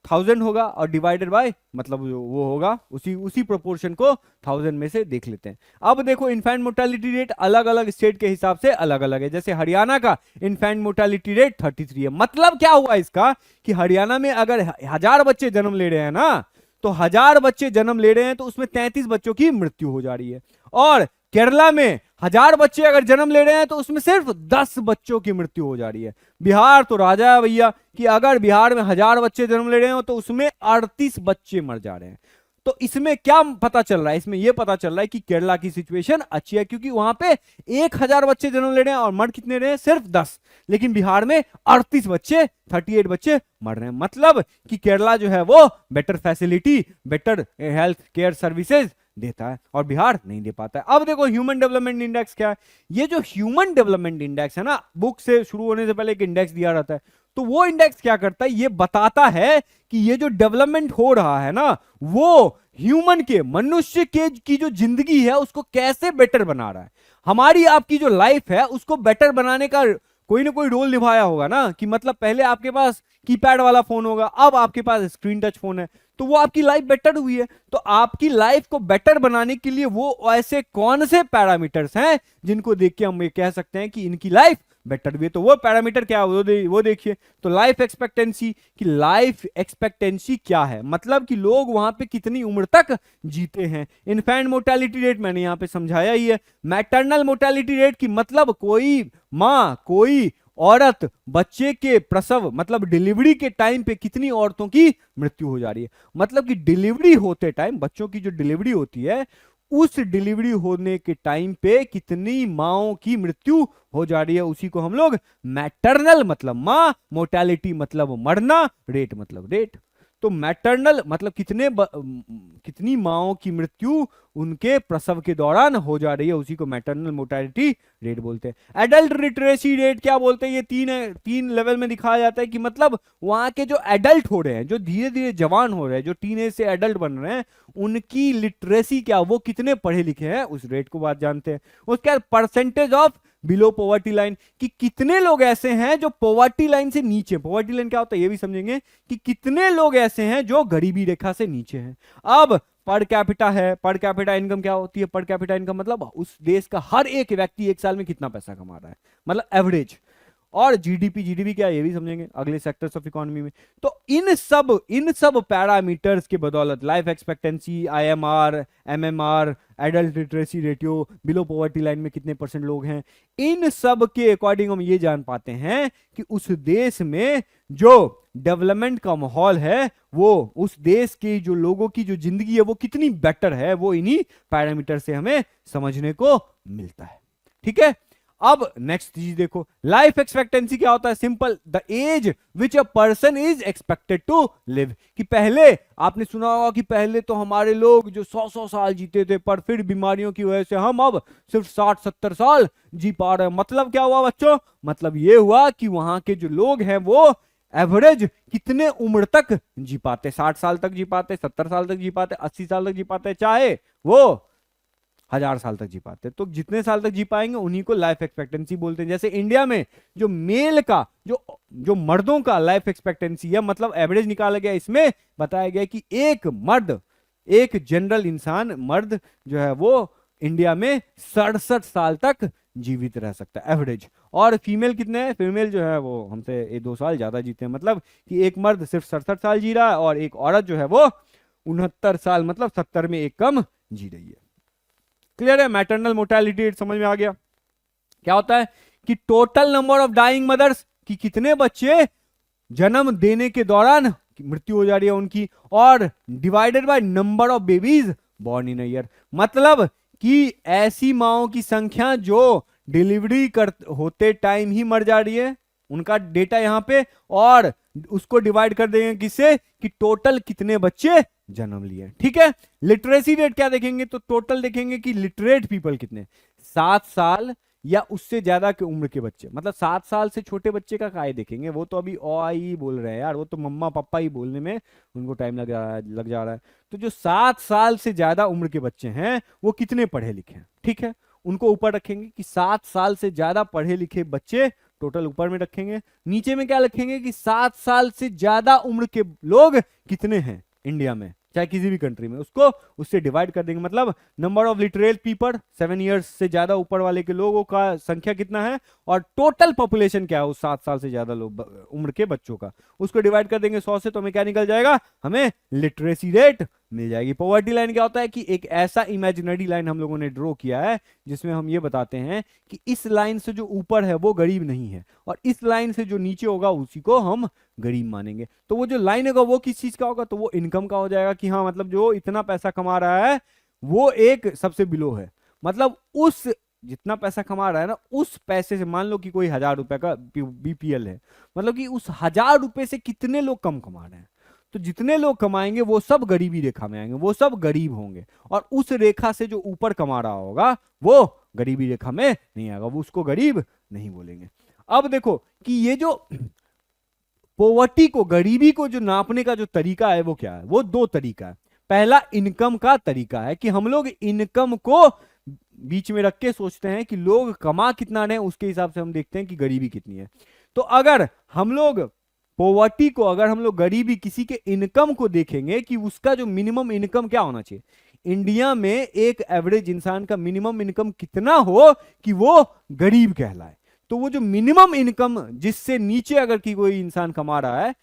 1000 होगा और डिवाइडेड बाय मतलब वो होगा उसी प्रोपोर्शन को 1000 में से देख लेते हैं। अब देखो इन्फेंट मोर्टालिटी रेट अलग अलग स्टेट के हिसाब से अलग अलग है। जैसे हरियाणा का इन्फेंट मोर्टालिटी रेट 33 है। मतलब क्या हुआ इसका कि हरियाणा में अगर 1000 बच्चे जन्म ले रहे हैं ना, तो 1000 बच्चे जन्म ले रहे हैं तो उसमें 33 बच्चों की मृत्यु हो जा रही है। और केरला में 1000 बच्चे अगर जन्म ले रहे हैं तो उसमें सिर्फ 10 बच्चों की मृत्यु हो जा रही है। बिहार तो राजा है भैया कि अगर बिहार में 1000 बच्चे जन्म ले रहे हो तो उसमें 38 बच्चे मर जा रहे हैं। तो इसमें क्या पता चल रहा है, इसमें यह पता चल रहा है कि केरला की सिचुएशन अच्छी है, क्योंकि वहां पे 1000 बच्चे जन्म ले रहे हैं और मर कितने रहे हैं, सिर्फ 10। लेकिन बिहार में 38 बच्चे 38 बच्चे मर रहे हैं। मतलब कि केरला जो है वो better facility, better health care services देता है और बिहार नहीं दे पाता है। अब देखो ह्यूमन डेवलपमेंट इंडेक्स क्या है। ये जो ह्यूमन डेवलपमेंट इंडेक्स है ना, बुक से शुरू होने से पहले एक इंडेक्स दिया रहता है, तो वो इंडेक्स क्या करता है, ये बताता है कि ये जो डेवलपमेंट हो रहा है ना, वो ह्यूमन के, मनुष्य के की जो जिंदगी है उसको कैसे बेटर बना रहा है। हमारी आपकी जो लाइफ है उसको बेटर बनाने का कोई ना कोई रोल निभाया होगा ना। कि मतलब पहले आपके पास कीपैड वाला फोन होगा, अब आपके पास स्क्रीन टच फोन है, तो वो आपकी लाइफ बेटर हुई है। तो आपकी लाइफ को बेटर बनाने के लिए वो ऐसे कौन से पैरामीटर्स हैं जिनको देख के हम ये कह सकते हैं कि इनकी लाइफ बेटर भी है। तो वो पैरामीटर क्या है वो देखिए। तो लाइफ एक्सपेक्टेंसी, कि लाइफ एक्सपेक्टेंसी क्या है, मतलब कि लोग वहां पे कितनी उम्र तक जीते हैं। इन्फेंट मोर्टालिटी रेट मैंने यहां पे समझाया ही है। मैटरनल मोर्टालिटी रेट की मतलब कोई माँ, कोई औरत बच्चे के प्रसव मतलब डिलीवरी के टाइम पे कितनी औरतों की मृत्यु हो जा रही है। मतलब कि डिलीवरी होते टाइम, बच्चों की जो डिलीवरी होती है उस डिलीवरी होने के टाइम पे कितनी माओं की मृत्यु हो जा रही है, उसी को हम लोग मैटरनल मतलब मां, मोर्टेलिटी मतलब मरना, रेट मतलब रेट। तो मैटरनल मतलब कितनी माओं की मृत्यु उनके प्रसव के दौरान हो जा रही है, उसी को मैटरनल मोर्टेलिटी रेट बोलते हैं। एडल्ट लिटरेसी रेट क्या बोलते हैं, ये तीन लेवल में दिखाया जाता है कि मतलब वहां के जो एडल्ट हो रहे हैं, जो धीरे धीरे जवान हो रहे हैं, जो टीनेज से एडल्ट बन रहे हैं, उनकी लिटरेसी क्या, वो कितने पढ़े लिखे हैं, उस रेट को बात जानते हैं। उसके बाद percentage of below poverty line, कि कितने लोग ऐसे हैं जो पॉवर्टी लाइन से नीचे, पॉवर्टी लाइन क्या होता है ये भी समझेंगे, कि कितने लोग ऐसे हैं जो गरीबी रेखा से नीचे हैं। अब पर कैपिटा है, पर कैपिटा इनकम क्या होती है, पर कैपिटा इनकम मतलब उस देश का हर एक व्यक्ति एक साल में कितना पैसा कमा रहा है, मतलब एवरेज। और जीडीपी क्या है ये भी समझेंगे अगले सेक्टर्स ऑफ इकोनॉमी में। तो इन सब पैरामीटर्स के बदौलत life expectancy, IMR, MMR, adult literacy ratio, below poverty line में कितने परसेंट लोग हैं, इन सब के अकॉर्डिंग हम ये जान पाते हैं कि उस देश में जो डेवलपमेंट का माहौल है, वो उस देश के जो लोगों की जो जिंदगी है वो कितनी बेटर है, वो इन्हीं पैरामीटर से हमें समझने को मिलता है। ठीक है, अब नेक्स्ट चीज देखो, लाइफ एक्सपेक्टेंसी क्या होता है, simple, the age which a person is expected to live. कि पहले आपने सुना होगा कि पहले तो हमारे लोग जो 100-100 साल जीते थे, पर फिर बीमारियों की वजह से हम अब सिर्फ 60-70 साल जी पा रहे हैं। मतलब क्या हुआ बच्चों, मतलब ये हुआ कि वहां के जो लोग हैं वो एवरेज कितने उम्र तक जी पाते, 60 साल तक जी पाते, 70 साल तक जी पाते, 80 साल तक जी पाते, चाहे वो 1000 साल तक जी पाते। तो जितने साल तक जी पाएंगे उन्हीं को लाइफ एक्सपेक्टेंसी बोलते हैं। जैसे इंडिया में जो मेल का जो मर्दों का लाइफ एक्सपेक्टेंसी है, मतलब एवरेज निकाला गया, इसमें बताया गया कि एक मर्द, एक जनरल इंसान मर्द जो है वो इंडिया में 67 साल तक जीवित रह सकता है एवरेज। और फीमेल कितने हैं, फीमेल जो है वो हमसे 1-2 साल ज्यादा जीते हैं। मतलब कि एक मर्द सिर्फ 67 साल जी रहा है और एक औरत जो है वो 69 साल, मतलब 70 में एक कम जी रही है। क्लियर है, मैटरनल मोर्टेलिटी रेट समझ में आ गया। क्या होता है कि total number of dying mothers, कि कितने बच्चे जन्म देने के दौरान मृत्यु हो जा रही है उनकी, और divided by number of babies born in a year. मतलब कि ऐसी माओं की संख्या जो डिलीवरी होते टाइम ही मर जा रही है, उनका डेटा यहां पे, और उसको डिवाइड कर देंगे किससे, कि टोटल कितने बच्चे जन्म लिए। ठीक है, लिटरेसी रेट क्या देखेंगे, तो टोटल देखेंगे कि लिटरेट पीपल कितने, 7 साल या उससे ज्यादा की उम्र के बच्चे। मतलब 7 साल से छोटे बच्चे का काय देखेंगे, वो तो अभी ओ आई ही बोल रहे हैं यार, वो तो मम्मा पापा ही बोलने में उनको टाइम लग जा रहा है। तो जो 7 साल से ज्यादा उम्र के बच्चे हैं वो कितने पढ़े लिखे हैं, ठीक है, उनको ऊपर रखेंगे कि 7 साल से ज्यादा पढ़े लिखे बच्चे टोटल ऊपर में रखेंगे। नीचे में क्या रखेंगे कि 7 साल से ज्यादा उम्र के लोग कितने हैं इंडिया में, चाहे किसी भी कंट्री में, उसको उससे डिवाइड कर देंगे। मतलब number of literate people, 7 years से ज्यादा ऊपर वाले के लोगों का संख्या कितना है और टोटल पॉपुलेशन क्या है उस 7 साल से ज्यादा लोग उम्र के बच्चों का, उसको डिवाइड कर देंगे 100 से, तो हमें क्या निकल जाएगा, हमें लिटरेसी रेट मिल जाएगी। पॉवर्टी लाइन क्या होता है कि एक ऐसा इमेजिनरी लाइन हम लोगों ने ड्रॉ किया है जिसमें हम ये बताते हैं कि इस लाइन से जो ऊपर है वो गरीब नहीं है और इस लाइन से जो नीचे होगा उसी को हम गरीब मानेंगे। तो वो जो लाइन होगा वो किस चीज का होगा, तो वो इनकम का हो जाएगा कि हाँ मतलब जो इतना पैसा कमा रहा है वो एक सबसे बिलो है। मतलब उस जितना पैसा कमा रहा है ना उस पैसे से, मान लो कि कोई 1000 रुपए का बीपीएल है, मतलब कि उस 1000 रुपए से कितने लोग कम कमा रहे हैं, तो जितने लोग कमाएंगे वो सब गरीबी रेखा में आएंगे, वो सब गरीब होंगे और उस रेखा से जो ऊपर कमा रहा होगा वो गरीबी रेखा में नहीं आएगा, वो उसको गरीब नहीं बोलेंगे। अब देखो कि ये जो पॉवर्टी को, गरीबी को जो नापने का जो तरीका है वो क्या है, वो 2 तरीका है। पहला इनकम का तरीका है कि हम लोग इनकम को बीच में रख के सोचते हैं कि लोग कमा कितना रहे हैं, उसके हिसाब से हम देखते हैं कि गरीबी कितनी है। तो अगर हम लोग पॉवर्टी को, अगर हम लोग गरीबी किसी के इनकम को देखेंगे कि उसका जो मिनिमम इनकम क्या होना चाहिए, इंडिया में एक एवरेज इंसान का मिनिमम इनकम कितना हो कि वो गरीब कहलाए, तो वो जो मिनिमम इनकम जिससे नीचे अगर की कोई इंसान कमा रहा है,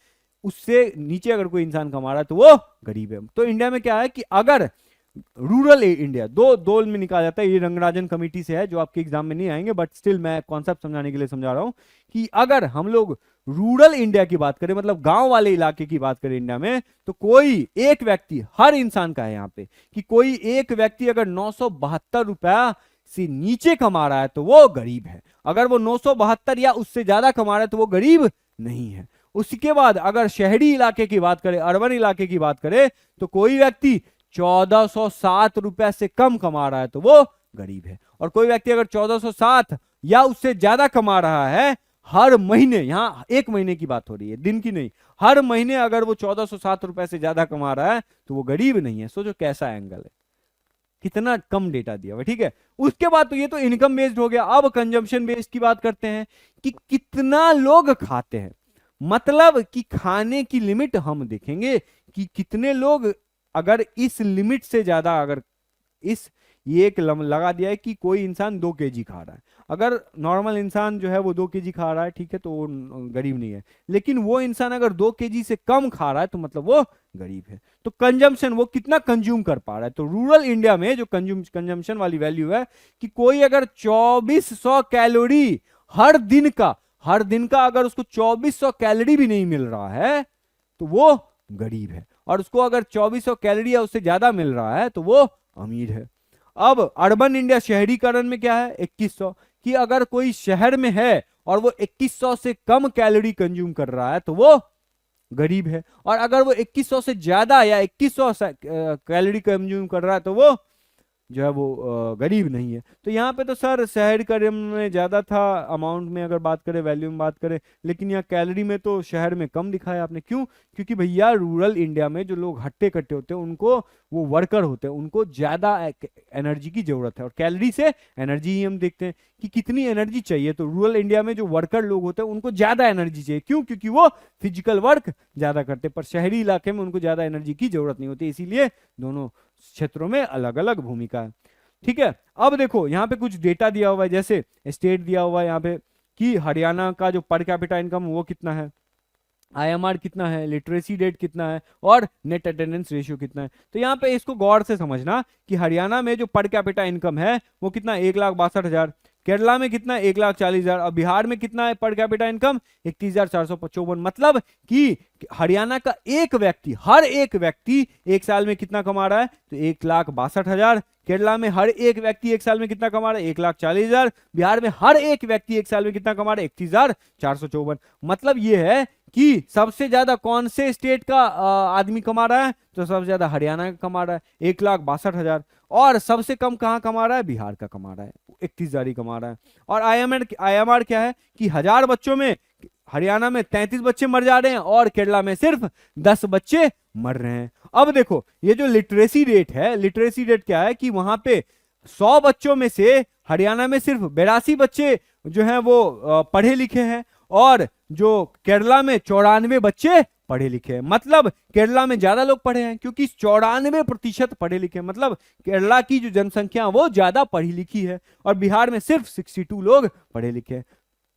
उससे नीचे अगर कोई इंसान कमा रहा है तो वो गरीब है। तो इंडिया में क्या है कि अगर रूरल इंडिया, दो में निकाला जाता है, ये रंगराजन कमेटी से है जो आपके एग्जाम में नहीं आएंगे, बट स्टिल मैं कॉन्सेप्ट समझाने के लिए समझा रहा हूं कि अगर हम लोग रूरल इंडिया की बात करें, मतलब गांव वाले इलाके की बात करें इंडिया में, तो कोई एक व्यक्ति, हर इंसान का है यहाँ पे कि कोई एक व्यक्ति अगर 972 रुपया से नीचे कमा रहा है तो वो गरीब है, अगर वो 972 या उससे ज्यादा कमा रहा है तो वो गरीब नहीं है। उसके बाद अगर शहरी इलाके की बात करें, अर्बन इलाके की बात करें, तो कोई व्यक्ति 1407 रुपए से कम कमा रहा है तो वो गरीब है, और कोई व्यक्ति अगर 1407 या उससे ज्यादा कमा रहा है हर महीने, यहां एक महीने की बात हो रही है, दिन की नहीं, हर महीने अगर वो 1407 रुपए से ज्यादा कमा रहा है तो वो गरीब नहीं है। सोचो कैसा एंगल है, कितना कम डेटा दिया हुआ, ठीक है। उसके बाद तो ये तो इनकम बेस्ड हो गया। अब कंजम्पशन बेस्ड की बात करते हैं कि कितना लोग खाते हैं, मतलब कि खाने की लिमिट हम देखेंगे कि कितने लोग, अगर इस लिमिट से ज्यादा, अगर इस ये एक लगा दिया है कि कोई इंसान 2 केजी खा रहा है, अगर नॉर्मल इंसान जो है वो 2 केजी खा रहा है, ठीक है, तो वो गरीब नहीं है, लेकिन वो इंसान अगर 2 केजी से कम खा रहा है तो मतलब वो गरीब है। तो कंजम्पशन, वो कितना कंज्यूम कर पा रहा है, तो रूरल इंडिया में जो कंजम्पशन वाली वैल्यू है कि कोई अगर 2400 कैलोरी हर दिन का अगर उसको 2400 कैलोरी भी नहीं मिल रहा है तो वो गरीब है, और उसको अगर 2400 कैलोरी या उससे ज्यादा मिल रहा है तो वो अमीर है। अब अर्बन इंडिया, शहरीकरण में क्या है 2100, कि अगर कोई शहर में है और वो 2100 से कम कैलोरी कंज्यूम कर रहा है तो वो गरीब है, और अगर वो 2100 से ज्यादा या 2100 कैलोरी कंज्यूम कर रहा है तो वो जो है वो गरीब नहीं है। तो यहाँ पे तो सर शहरीकरण में ज्यादा था अमाउंट में, अगर बात करें वैल्यू में बात करें, लेकिन यहाँ कैलोरी में तो शहर में कम दिखाया आपने। क्यों? क्योंकि भैया रूरल इंडिया में जो लोग हट्टे कट्टे होते हैं, उनको, वो वर्कर होते हैं, उनको ज्यादा एनर्जी की जरूरत है, और कैलोरी से एनर्जी ही हम देखते हैं कि कितनी एनर्जी चाहिए। तो रूरल इंडिया में जो वर्कर लोग होते हैं उनको ज्यादा एनर्जी चाहिए, क्यों? क्योंकि वो फिजिकल वर्क ज्यादा करते हैं, पर शहरी इलाके में उनको ज्यादा एनर्जी की जरूरत नहीं होती, इसीलिए दोनों क्षेत्रों में अलग अलग भूमिका है, ठीक है। अब देखो यहाँ पे कुछ डेटा दिया हुआ है, जैसे स्टेट दिया हुआ है यहाँ पे कि हरियाणा का जो पर कैपिटा इनकम वो कितना है, आईएमआर कितना है, लिटरेसी रेट कितना है, और नेट अटेंडेंस रेशियो कितना है। तो यहाँ पे इसको गौर से समझना कि हरियाणा में जो पर कैपिटा इनकम है वो कितना, 1,62,000, केरला में कितना, 1,40,000, और बिहार में कितना है पर कैपिटा इनकम, 31,455। मतलब कि हरियाणा का एक व्यक्ति, हर एक व्यक्ति एक साल में कितना कमा रहा है, तो 1,62,000। केरला में हर एक व्यक्ति एक साल में कितना कमा रहा है, 1,40,000। बिहार में हर एक व्यक्ति एक साल में कितना कमा रहा है, 31,454। मतलब ये है कि सबसे ज्यादा कौन से स्टेट का आदमी कमा रहा है, तो सबसे ज्यादा हरियाणा का कमा रहा है 1,62,000, और सबसे कम कहाँ कमा रहा है, बिहार का कमा रहा है 31,000 ही कमा रहा है। और आईएमआर क्या है कि 1000 बच्चों में हरियाणा में 33 बच्चे मर जा रहे हैं और केरला में सिर्फ 10 बच्चे मर रहे हैं। अब देखो ये जो लिटरेसी रेट है, लिटरेसी रेट क्या है कि वहां पे 100 बच्चों में से हरियाणा में सिर्फ 82 बच्चे जो हैं वो पढ़े लिखे हैं, और जो केरला में 94 बच्चे पढ़े लिखे हैं। मतलब केरला में ज्यादा लोग पढ़े हैं, क्योंकि 94% पढ़े लिखे हैं। मतलब केरला की जो जनसंख्या वो ज्यादा पढ़ी लिखी है, और बिहार में सिर्फ 62 लोग पढ़े लिखे हैं।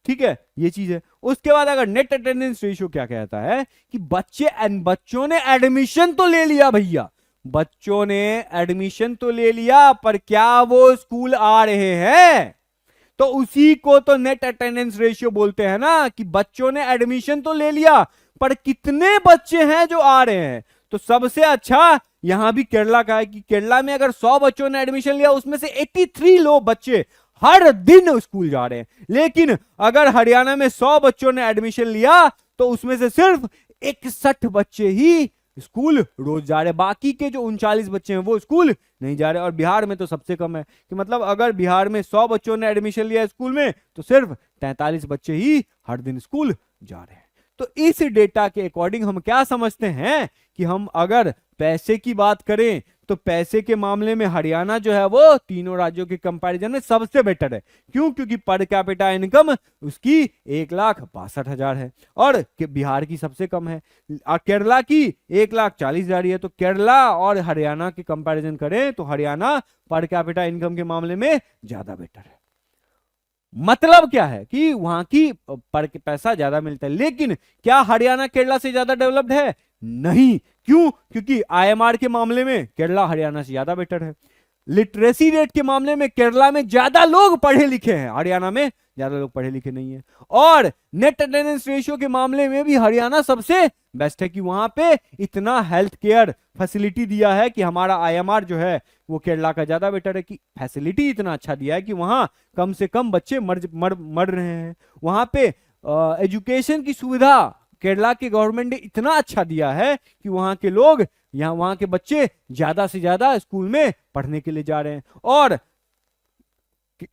ठीक है, ये चीज है। उसके बाद अगर नेट अटेंडेंस रेशियो क्या कहता है कि बच्चों ने एडमिशन तो ले लिया भैया, बच्चों ने एडमिशन तो ले लिया, पर क्या वो स्कूल आ रहे हैं? तो उसी को तो नेट अटेंडेंस रेशियो बोलते हैं ना, कि बच्चों ने एडमिशन तो ले लिया, पर कितने बच्चे हैं जो आ रहे हैं? तो सबसे अच्छा यहां भी केरला का है, कि केरला में अगर 100 बच्चों ने एडमिशन लिया, उसमें से 83 लोग बच्चे हर दिन स्कूल जा रहे हैं। लेकिन अगर हरियाणा में 100 बच्चों ने एडमिशन लिया, तो उसमें से सिर्फ 61 बच्चे ही स्कूल रोज जा रहे हैं, बाकी के जो 39 बच्चे हैं वो स्कूल नहीं जा रहे। और बिहार में तो सबसे कम है, कि मतलब अगर बिहार में 100 बच्चों ने एडमिशन लिया स्कूल में, तो सिर्फ 43 बच्चे ही हर दिन स्कूल जा रहे हैं। तो इस डेटा के अकॉर्डिंग हम क्या समझते हैं कि हम अगर पैसे की बात करें, तो पैसे के मामले में हरियाणा जो है वो तीनों राज्यों के कंपैरिजन में सबसे बेटर है। क्यों? क्योंकि पर कैपिटा इनकम उसकी 1,62,000 है, और बिहार की सबसे कम है। केरला की 1,40,000 है। तो केरला और हरियाणा के कंपैरिजन करें तो हरियाणा पर कैपिटा इनकम के मामले में ज्यादा बेटर है। मतलब क्या है कि वहां की पर पैसा ज्यादा मिलता है। लेकिन क्या हरियाणा केरला से ज्यादा डेवलप्ड है? नहीं। क्यों? क्योंकि आईएमआर के मामले में केरला हरियाणा से ज्यादा बेटर है। लिटरेसी रेट के मामले में केरला में ज्यादा लोग पढ़े लिखे हैं, हरियाणा में ज्यादा लोग पढ़े लिखे नहीं है। और नेट अटेंडेंस रेशियो के मामले में भी हरियाणा सबसे बेस्ट है, कि वहां पे इतना हेल्थ केयर फैसिलिटी दिया है कि हमारा आईएमआर जो है वो केरला का ज्यादा बेटर है, कि फैसिलिटी इतना अच्छा दिया है कि वहां कम से कम बच्चे मर रहे हैं। वहां पे एजुकेशन की सुविधा केरला के गवर्नमेंट ने इतना अच्छा दिया है कि वहां के लोग वहां के बच्चे ज्यादा से ज्यादा स्कूल में पढ़ने के लिए जा रहे हैं। और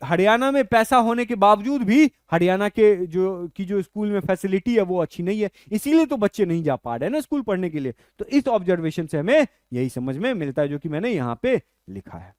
हरियाणा में पैसा होने के बावजूद भी हरियाणा के जो स्कूल में फैसिलिटी है वो अच्छी नहीं है, इसीलिए तो बच्चे नहीं जा पा रहे हैं ना स्कूल पढ़ने के लिए। तो इस ऑब्जर्वेशन से हमें यही समझ में मिलता है, जो कि मैंने यहां पे लिखा है।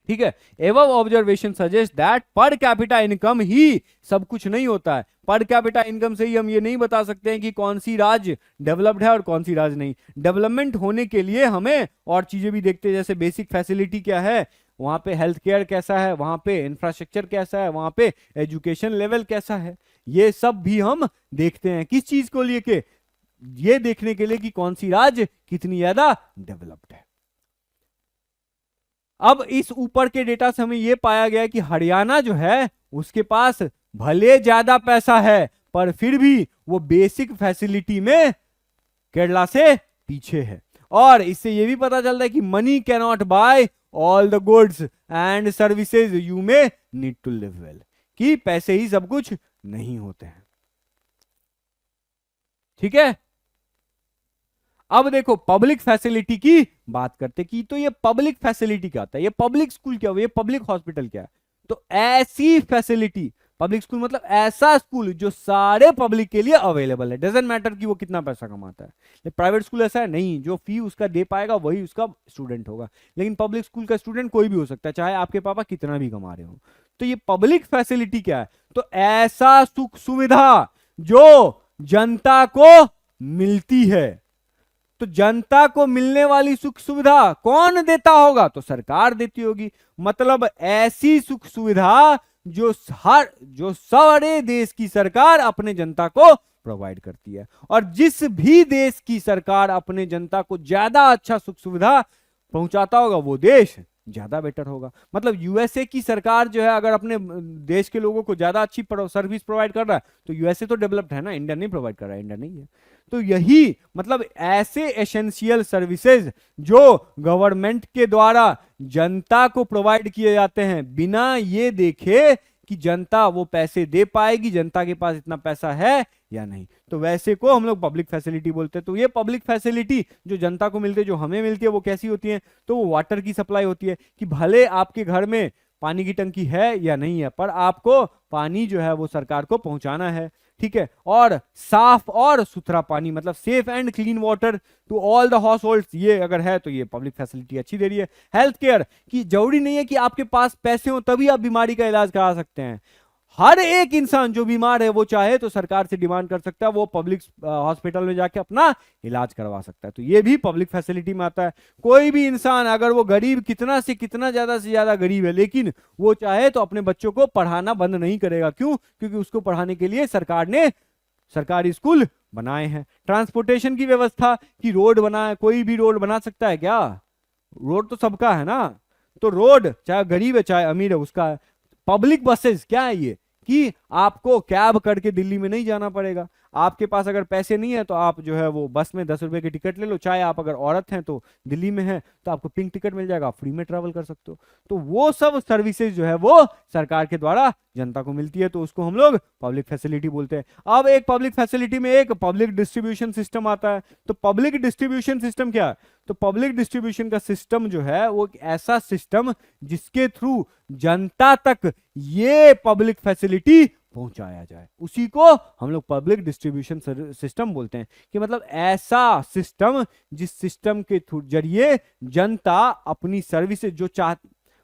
ठीक है, एवं observation suggest that per capita income ही सब कुछ नहीं होता है। पर कैपिटा इनकम से ही हम ये नहीं बता सकते हैं कि कौन सी राज्य डेवलप्ड है और कौन सी राज्य नहीं। डेवलपमेंट होने के लिए हमें और चीजें भी देखते हैं, जैसे बेसिक फैसिलिटी क्या है, वहां पे हेल्थ केयर कैसा है, वहां पे इंफ्रास्ट्रक्चर कैसा है, वहां पे एजुकेशन लेवल कैसा है, ये सब भी हम देखते हैं। किस चीज को लेके? ये देखने के लिए कि कौन सी राज्य कितनी ज्यादा डेवलप्ड है। अब इस ऊपर के डेटा से हमें यह पाया गया कि हरियाणा जो है उसके पास भले ज्यादा पैसा है, पर फिर भी वो बेसिक फैसिलिटी में केरला से पीछे है। और इससे यह भी पता चलता है कि money can not buy all the goods and services you may need to live well, कि पैसे ही सब कुछ नहीं होते हैं। ठीक है, अब देखो पब्लिक फैसिलिटी की बात करते कि तो ये पब्लिक फैसिलिटी क्या होता है, ये पब्लिक स्कूल क्या हुआ, ये पब्लिक हॉस्पिटल क्या है? तो ऐसी फैसिलिटी, पब्लिक स्कूल मतलब ऐसा स्कूल जो सारे पब्लिक के लिए अवेलेबल है, डजंट मैटर कि वो कितना पैसा कमाता है। प्राइवेट स्कूल ऐसा है नहीं, जो फी उसका दे पाएगा वही उसका स्टूडेंट होगा। लेकिन पब्लिक स्कूल का स्टूडेंट कोई भी हो सकता है, चाहे आपके पापा कितना भी कमा रहे हो। तो ये पब्लिक फैसिलिटी क्या है? तो ऐसा सुख सुविधा जो जनता को मिलती है। तो जनता को मिलने वाली सुख सुविधा कौन देता होगा? तो सरकार देती होगी। मतलब ऐसी सुख सुविधा जो सारे देश की सरकार अपने जनता को प्रोवाइड करती है। और जिस भी देश की सरकार अपने जनता को ज्यादा अच्छा सुख सुविधा पहुंचाता होगा, वो देश ज्यादा बेटर होगा। मतलब यूएसए की सरकार जो है अगर अपने देश के लोगों को ज्यादा अच्छी सर्विस प्रोवाइड कर रहा है, तो यूएसए तो डेवलप्ड है ना, इंडिया नहीं प्रोवाइड कर रहा है, इंडिया नहीं है। तो यही मतलब ऐसे एसेंशियल सर्विसेज जो गवर्नमेंट के द्वारा जनता को प्रोवाइड किए जाते हैं, बिना ये देखे कि जनता वो पैसे दे पाएगी, जनता के पास इतना पैसा है या नहीं, तो वैसे को हम लोग पब्लिक फैसिलिटी बोलते हैं। तो ये पब्लिक फैसिलिटी जो जनता को मिलती है, जो हमें मिलती है, वो कैसी होती है? तो वो वाटर की सप्लाई होती है, कि भले आपके घर में पानी की टंकी है या नहीं है, पर आपको पानी जो है वो सरकार को पहुंचाना है। ठीक है, और साफ और सुथरा पानी, मतलब safe and clean water to all the households, ये अगर है तो ये पब्लिक फैसिलिटी अच्छी दे रही है। हेल्थ केयर की जरूरी नहीं है कि आपके पास पैसे हो तभी आप बीमारी का इलाज करा सकते हैं। हर एक इंसान जो बीमार है वो चाहे तो सरकार से डिमांड कर सकता है, वो पब्लिक हॉस्पिटल में जाके अपना इलाज करवा सकता है। तो ये भी पब्लिक फैसिलिटी में आता है। कोई भी इंसान अगर वो गरीब कितना से कितना ज्यादा से ज्यादा गरीब है, लेकिन वो चाहे तो अपने बच्चों को पढ़ाना बंद नहीं करेगा। क्यों? क्योंकि उसको पढ़ाने के लिए सरकार ने सरकारी स्कूल बनाए हैं। ट्रांसपोर्टेशन की व्यवस्था की रोड बनाए, कोई भी रोड बना सकता है क्या? रोड तो सबका है ना, तो रोड चाहे गरीब है चाहे अमीर है उसका है। पब्लिक बसेस क्या है ये कि आपको कैब करके दिल्ली में नहीं जाना पड़ेगा। आपके पास अगर पैसे नहीं है तो आप जो है वो बस में 10 रुपए की टिकट ले लो, चाहे आप अगर औरत हैं तो दिल्ली में है तो आपको पिंक टिकट मिल जाएगा, आप फ्री में ट्रैवल कर सकते हो। तो वो सब सर्विसेज जो है वो सरकार के द्वारा जनता को मिलती है, तो उसको हम लोग पब्लिक फैसिलिटी बोलते हैं। अब एक पब्लिक फैसिलिटी में एक पब्लिक डिस्ट्रीब्यूशन सिस्टम आता है। तो पब्लिक डिस्ट्रीब्यूशन सिस्टम क्या है? तो पब्लिक डिस्ट्रीब्यूशन का सिस्टम जो है वो एक ऐसा सिस्टम जिसके थ्रू जनता तक ये पब्लिक फैसिलिटी पहुंचाया जाए, उसी को हम लोग पब्लिक डिस्ट्रीब्यूशन सिस्टम बोलते हैं। कि मतलब ऐसा सिस्टम जिस सिस्टम के जरिए जनता अपनी सर्विसेज जो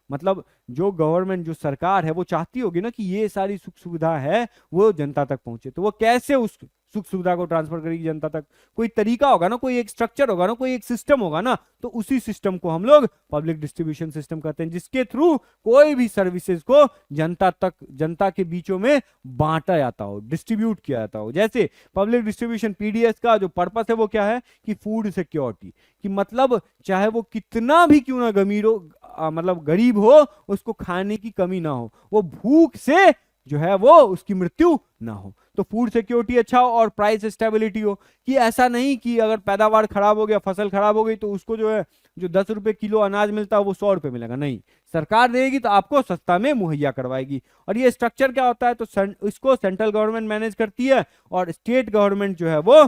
मतलब जो गवर्नमेंट जो सरकार है वो चाहती होगी ना कि ये सारी सुख सुविधा है वो जनता तक पहुंचे। तो वो कैसे उस सुख सुविधा को ट्रांसफर करेगी जनता तक? कोई तरीका होगा ना, कोई एक स्ट्रक्चर होगा ना, कोई एक सिस्टम होगा ना, तो उसी सिस्टम को हम लोग पब्लिक डिस्ट्रीब्यूशन सिस्टम कहते हैं, जिसके थ्रू कोई भी सर्विसेज को जनता तक, जनता के बीचों में बांटा जाता हो, डिस्ट्रीब्यूट किया जाता हो। जैसे पब्लिक डिस्ट्रीब्यूशन पीडीएस का जो पर्पस है वो क्या है कि फूड सिक्योरिटी, कि मतलब चाहे वो कितना भी क्यों ना गमीर हो, मतलब गरीब हो, उसको खाने की कमी ना हो, वो भूख से जो है वो उसकी मृत्यु ना हो। तो फूड सिक्योरिटी अच्छा हो और प्राइस स्टेबिलिटी हो, कि ऐसा नहीं कि अगर पैदावार खराब हो गया, फसल खराब हो गई तो उसको जो है जो 10 रुपए किलो अनाज मिलता है वो 100 रुपए मिलेगा, नहीं, सरकार देगी तो आपको सस्ता में मुहैया करवाएगी। और ये स्ट्रक्चर क्या होता है? तो इसको सेंट्रल गवर्नमेंट मैनेज करती है और स्टेट गवर्नमेंट जो है वो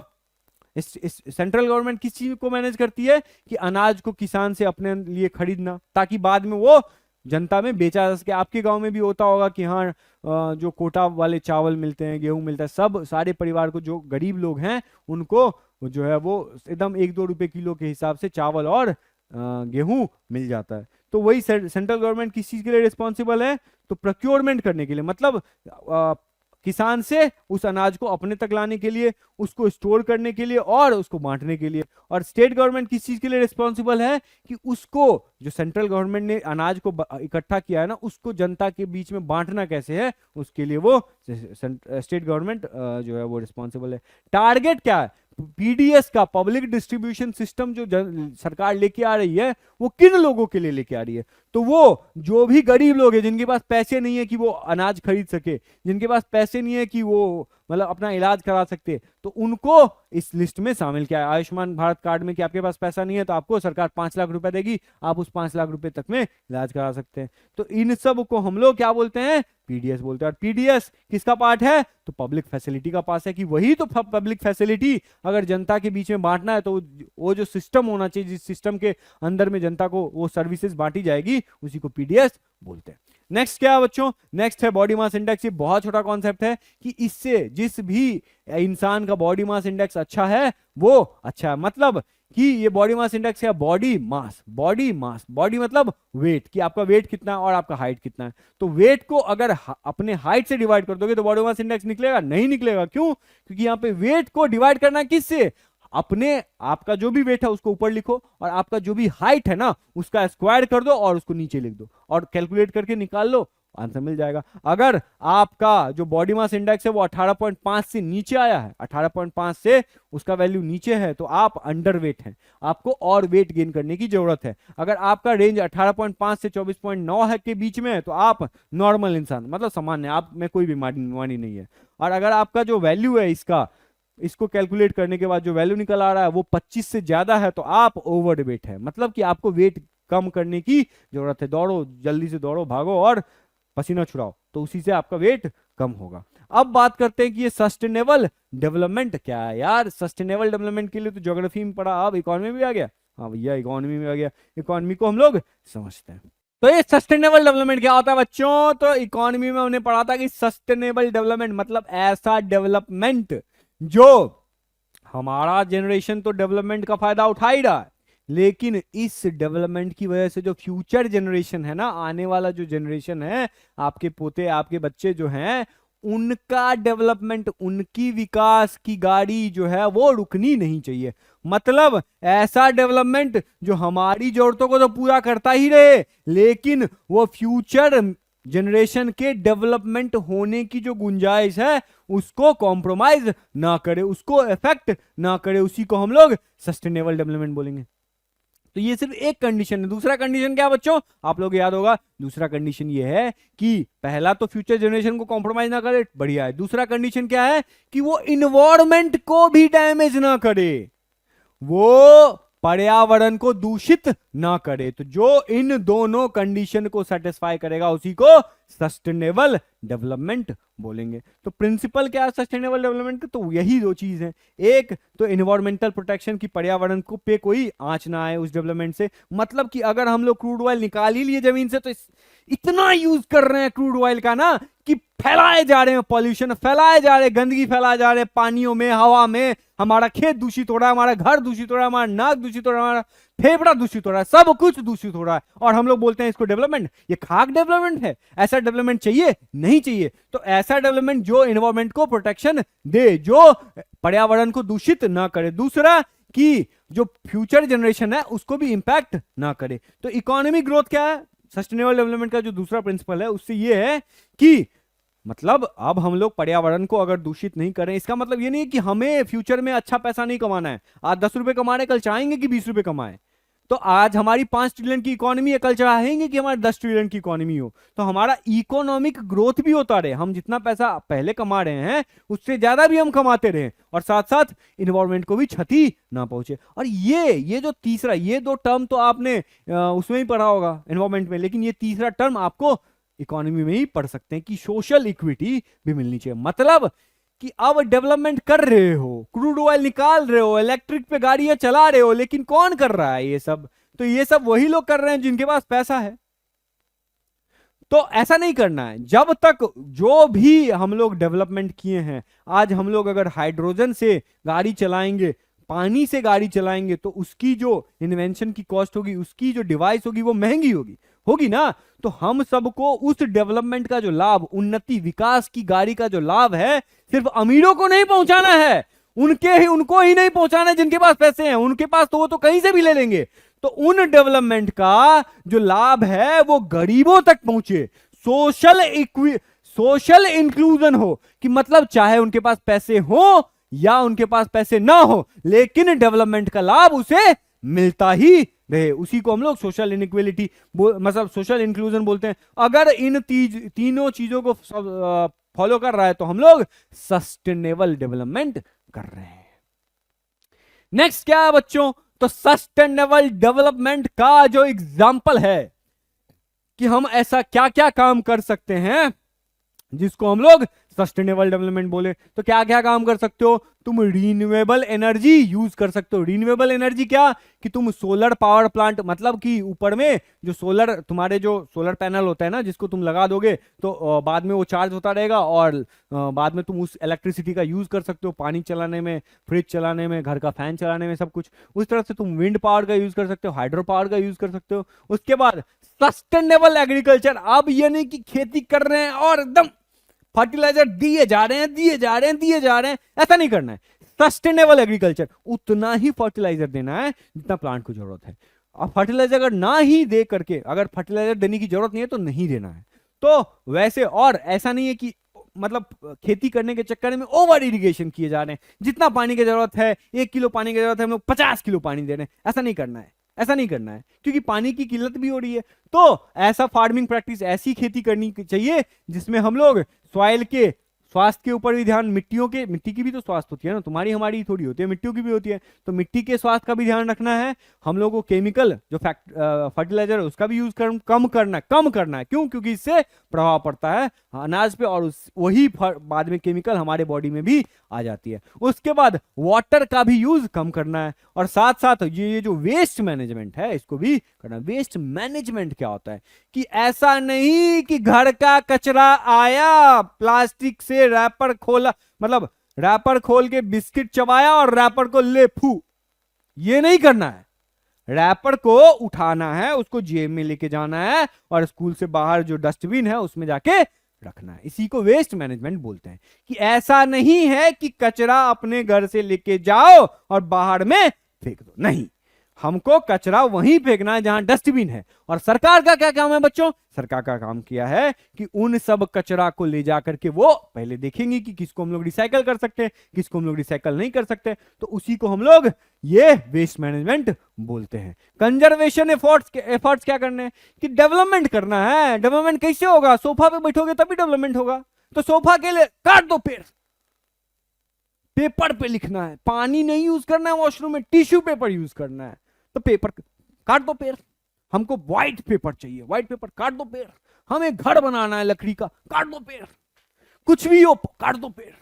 सेंट्रल गवर्नमेंट किस चीज को मैनेज करती है कि अनाज को किसान से अपने लिए खरीदना, ताकि बाद में वो जनता में बेचा जा सके। आपके गांव में भी होता होगा कि हाँ जो कोटा वाले चावल मिलते हैं, गेहूं मिलता है, सब सारे परिवार को, जो गरीब लोग हैं उनको जो है वो एकदम 1-2 रुपए किलो के हिसाब से चावल और गेहूं मिल जाता है। तो वही सेंट्रल गवर्नमेंट किस चीज के लिए रिस्पॉन्सिबल है? तो प्रोक्योरमेंट करने के लिए, मतलब किसान से उस अनाज को अपने तक लाने के लिए, उसको स्टोर करने के लिए और उसको बांटने के लिए। और स्टेट गवर्नमेंट किस चीज के लिए रिस्पॉन्सिबल है कि उसको जो सेंट्रल गवर्नमेंट ने अनाज को इकट्ठा किया है ना, उसको जनता के बीच में बांटना कैसे है, उसके लिए वो स्टेट गवर्नमेंट जो है वो रिस्पॉन्सिबल है। टारगेट क्या है? पीडीएस का पब्लिक डिस्ट्रीब्यूशन सिस्टम जो सरकार लेके आ रही है वो किन लोगों के लिए लेके आ रही है? तो वो जो भी गरीब लोग हैं, जिनके पास पैसे नहीं है कि वो अनाज खरीद सके, जिनके पास पैसे नहीं है कि वो मतलब अपना इलाज करा सकते, तो उनको इस लिस्ट में शामिल किया है। आयुष्मान भारत कार्ड में कि आपके पास पैसा नहीं है तो आपको सरकार 5 लाख रुपए देगी, आप उस 5 लाख रुपए तक में इलाज करा सकते हैं। तो इन सब को हम लोग क्या बोलते हैं? पीडीएस बोलते हैं। और पीडीएस किसका पार्ट है? तो पब्लिक फैसिलिटी का पास है, कि वही तो पब्लिक फैसिलिटी अगर जनता के बीच में बांटना है तो वो जो सिस्टम होना चाहिए, जिस सिस्टम के अंदर में जनता को वो सर्विसेज बांटी जाएगी, उसी को पीडीएस बोलते हैं। नेक्स्ट क्या है बच्चों? नेक्स्ट है बॉडी मास इंडेक्स। ये बहुत छोटा कॉन्सेप्ट है कि इससे जिस भी इंसान का बॉडी मास इंडेक्स अच्छा है वो अच्छा है, मतलब कि ये बॉडी मास इंडेक्स है बॉडी मास, बॉडी मतलब वेट, कि आपका वेट कितना है और आपका हाइट कितना है। तो वेट को अगर अपने हाइट से डिवाइड कर दोगे तो बॉडी मास इंडेक्स निकलेगा? नहीं निकलेगा। क्यों? क्योंकि यहाँ पे वेट को डिवाइड करना है किससे? अपने आपका जो भी वेट है उसको ऊपर लिखो और आपका जो भी हाइट है ना उसका स्क्वायर कर दो और उसको नीचे लिख दो और कैलकुलेट करके निकाल लो, आंसर मिल जाएगा। अगर आपका जो बॉडी मास इंडेक्स है वो 18.5 से नीचे आया है, 18.5 से उसका वैल्यू नीचे है, तो आप अंडर वेट हैं, आपको और वेट गेन करने की जरूरत है। अगर आपका रेंज 18.5 से 24.9 है के बीच में है तो आप नॉर्मल इंसान, मतलब सामान्य, आप में कोई बीमारी नहीं है। और अगर आपका जो वैल्यू है इसको कैलकुलेट करने के बाद जो वैल्यू निकल आ रहा है वो 25 से ज्यादा है तो आप ओवर वेट है, मतलब कि आपको वेट कम करने की जरूरत है। दौड़ो, जल्दी से दौड़ो, भागो और पसीना छुड़ाओ, तो उसी से आपका वेट कम होगा। अब बात करते हैं कि ये सस्टेनेबल डेवलपमेंट क्या है। यार सस्टेनेबल डेवलपमेंट के लिए तो ज्योग्राफी में पढ़ा, अब इकोनॉमी में भी आ गया। हाँ भैया इकोनॉमी में आ गया, इकोनॉमी को हम लोग समझते हैं। तो ये सस्टेनेबल डेवलपमेंट क्या होता है बच्चों? तो इकोनॉमी में हमने पढ़ा था कि सस्टेनेबल डेवलपमेंट मतलब ऐसा डेवलपमेंट जो हमारा जनरेशन तो डेवलपमेंट का फायदा उठा ही रहा है, लेकिन इस डेवलपमेंट की वजह से जो फ्यूचर जनरेशन है ना, आने वाला जो जनरेशन है, आपके पोते आपके बच्चे जो हैं, उनका डेवलपमेंट, उनकी विकास की गाड़ी जो है वो रुकनी नहीं चाहिए। मतलब ऐसा डेवलपमेंट जो हमारी जरूरतों को तो पूरा करता ही रहे, लेकिन वो फ्यूचर जनरेशन के डेवलपमेंट होने की जो गुंजाइश है उसको कॉम्प्रोमाइज ना करे, उसको इफेक्ट ना करे, उसी को हम लोग सस्टेनेबल डेवलपमेंट बोलेंगे। तो ये सिर्फ एक कंडीशन है। दूसरा कंडीशन क्या बच्चों? आप लोग याद होगा, दूसरा कंडीशन ये है कि पहला तो फ्यूचर जनरेशन को कॉम्प्रोमाइज ना करे, बढ़िया है। दूसरा कंडीशन क्या है कि वो इन्वायरमेंट को भी डैमेज ना करे, वो पर्यावरण को दूषित ना करे। तो जो इन दोनों कंडीशन को सेटिस्फाई करेगा उसी को सस्टेनेबल डेवलपमेंट बोलेंगे। तो प्रिंसिपल क्या है सस्टेनेबल डेवलपमेंट का? तो यही दो चीज हैं। एक तो एनवायरमेंटल प्रोटेक्शन की पर्यावरण को पे कोई आंच ना आए उस डेवलपमेंट से। मतलब कि अगर हम लोग क्रूड ऑयल निकाल ही लिए जमीन से, तो इतना यूज कर रहे हैं क्रूड ऑयल का ना कि फैलाए जा रहे हैं, पॉल्यूशन फैलाए जा रहे हैं, गंदगी फैलाए जा रहे हैं, पानियों में, हवा में, हमारा खेत दूषित हो रहा है, हमारा घर दूषित हो रहा है, हमारा नाक दूषित हो रहा है, हमारा फेफड़ा दूषित हो रहा है, सब कुछ दूषित हो रहा है, और हम लोग बोलते हैं इसको डेवलपमेंट। ये खाक डेवलपमेंट है? ऐसा डेवलपमेंट चाहिए? नहीं चाहिए। तो ऐसा डेवलपमेंट जो एनवायरमेंट को प्रोटेक्शन दे, जो पर्यावरण को दूषित ना करे। दूसरा कि जो फ्यूचर जनरेशन है उसको भी इंपैक्ट ना करे। तो इकोनॉमिक ग्रोथ क्या है? सस्टेनेबल डेवलपमेंट का जो दूसरा प्रिंसिपल है उससे ये है कि मतलब अब हम लोग पर्यावरण को अगर दूषित नहीं करें, इसका मतलब ये नहीं कि हमें फ्यूचर में अच्छा पैसा नहीं कमाना है। आज 10 रुपए कमा रहे, कल चाहेंगे कि 20 रुपए कमाएं। तो आज हमारी 5 ट्रिलियन की इकोनॉमी है, कल चाहेंगे कि हमारी 10 ट्रिलियन की इकोनॉमी हो। तो हमारा इकोनॉमिक ग्रोथ भी होता रहे, हम जितना पैसा पहले कमा रहे हैं उससे ज्यादा भी हम कमाते रहे, और साथ साथ इन्वायरमेंट को भी क्षति ना पहुंचे। और ये जो तीसरा, ये दो टर्म तो आपने उसमें ही पढ़ा होगा एनवायरमेंट में, लेकिन ये तीसरा टर्म आपको इकोनॉमी में ही पढ़ सकते हैं कि सोशल इक्विटी भी मिलनी चाहिए। मतलब कि अब डेवलपमेंट कर रहे हो, क्रूड ऑयल निकाल रहे हो, इलेक्ट्रिक पे गाड़ियां चला रहे हो, लेकिन कौन कर रहा है ये सब? तो ये सब वही लोग कर रहे हैं जिनके पास पैसा है। तो ऐसा नहीं करना है। जब तक जो भी हम लोग डेवलपमेंट किए हैं, आज हम लोग अगर हाइड्रोजन से गाड़ी चलाएंगे, पानी से गाड़ी चलाएंगे, तो उसकी जो इन्वेंशन की कॉस्ट होगी, उसकी जो डिवाइस होगी वो महंगी होगी ना। तो हम सबको उस डेवलपमेंट का जो लाभ, उन्नति विकास की गाड़ी का जो लाभ है, सिर्फ अमीरों को नहीं पहुंचाना है, उनको ही नहीं पहुंचाना है जिनके पास पैसे हैं। उनके पास तो वो तो कहीं से भी ले लेंगे। तो उन डेवलपमेंट का जो लाभ है वो गरीबों तक पहुंचे, सोशल इंक्लूजन हो, कि मतलब चाहे उनके पास पैसे हो या उनके पास पैसे ना हो, लेकिन डेवलपमेंट का लाभ उसे मिलता ही रहे। उसी को हम लोग सोशल इनइक्वालिटी मतलब सोशल इंक्लूजन बोलते हैं। अगर इन तीनों चीजों को फॉलो कर रहा है तो हम लोग सस्टेनेबल डेवलपमेंट कर रहे हैं। नेक्स्ट क्या है बच्चों? तो सस्टेनेबल डेवलपमेंट का जो एग्जाम्पल है कि हम ऐसा क्या क्या काम कर सकते हैं जिसको हम लोग सस्टेनेबल डेवलपमेंट बोले। तो क्या क्या काम कर सकते हो? तुम रीन्यूएबल एनर्जी यूज कर सकते हो। रीन्यूएबल एनर्जी क्या? कि तुम सोलर पावर प्लांट, मतलब कि ऊपर में जो तुम्हारे जो सोलर पैनल होता है ना, जिसको तुम लगा दोगे तो बाद में वो चार्ज होता रहेगा, और बाद में तुम उस इलेक्ट्रिसिटी का यूज कर सकते हो पानी चलाने में, फ्रिज चलाने में, घर का फैन चलाने में, सब कुछ। उस तरह से तुम विंड पावर का यूज कर सकते हो, हाइड्रो पावर का यूज कर सकते हो। उसके बाद सस्टेनेबल एग्रीकल्चर। अब ये नहीं कि खेती कर रहे हैं और एकदम फर्टिलाइजर दिए जा रहे हैं, ऐसा नहीं करना है। सस्टेनेबल एग्रीकल्चर, उतना ही फर्टिलाइजर देना है जितना प्लांट को जरूरत है। और फर्टिलाइजर अगर ना ही दे करके, अगर फर्टिलाइजर देने की जरूरत नहीं है तो नहीं देना है। तो वैसे, और ऐसा नहीं है कि मतलब खेती करने के चक्कर में ओवर इरिगेशन किए जा रहे हैं, जितना पानी की जरूरत है, 1 किलो पानी की जरूरत है, हम लोग 50 किलो पानी दे रहे हैं। ऐसा नहीं करना है, ऐसा नहीं करना है, क्योंकि पानी की किल्लत भी हो रही है। तो ऐसा फार्मिंग प्रैक्टिस, ऐसी खेती करनी चाहिए जिसमें हम लोग स्वास्थ्य के ऊपर भी ध्यान, मिट्टी की भी तो स्वास्थ्य होती है ना, तुम्हारी हमारी ही थोड़ी होती है, मिट्टियों की भी होती है, तो मिट्टी के स्वास्थ्य का भी ध्यान रखना है। हम लोगों को केमिकल जो फर्टिलाइजर है उसका भी यूज कम करना है। क्यों? क्योंकि इससे प्रभाव पड़ता है अनाज पे, और वही बाद में केमिकल हमारे बॉडी में भी आ जाती है। उसके बाद वाटर का भी यूज कम करना है, और साथ साथ ये जो वेस्ट मैनेजमेंट है इसको भी करना। वेस्ट मैनेजमेंट क्या होता है कि ऐसा नहीं कि घर का कचरा आया, प्लास्टिक से रैपर खोला, मतलब रैपर खोल के बिस्किट चबाया और रैपर को ले फू, ये नहीं करना है। रैपर को उठाना है, उसको जेब में लेके जाना है, और स्कूल से बाहर जो डस्टबिन है उसमें जाके रखना है। इसी को वेस्ट मैनेजमेंट बोलते हैं। कि ऐसा नहीं है कि कचरा अपने घर से लेके जाओ और बाहर में फेंक दो, नहीं, हमको कचरा वहीं फेंकना है जहां डस्टबिन है। और सरकार का क्या काम है बच्चों? सरकार का काम किया है कि उन सब कचरा को ले जाकर के वो पहले देखेंगे कि किसको हम लोग रिसाइकल कर सकते हैं, किसको हम लोग रिसाइकल नहीं कर सकते, तो उसी को हम लोग ये वेस्ट मैनेजमेंट बोलते हैं। कंजर्वेशन एफर्ट्स क्या करने हैं कि डेवलपमेंट करना है। डेवलपमेंट कैसे होगा? सोफा पे बैठोगे तभी डेवलपमेंट होगा, तो सोफा के लिए काट दो पेड़, पेपर पे लिखना है, पानी नहीं यूज करना है वॉशरूम में, टिश्यू पेपर यूज करना है, तो पेपर काट दो पेड़। हमको व्हाइट पेपर चाहिए, व्हाइट पेपर काट दो पेड़। हमें घर बनाना है लकड़ी का, काट दो पेड़। कुछ भी हो काट दो पेड़।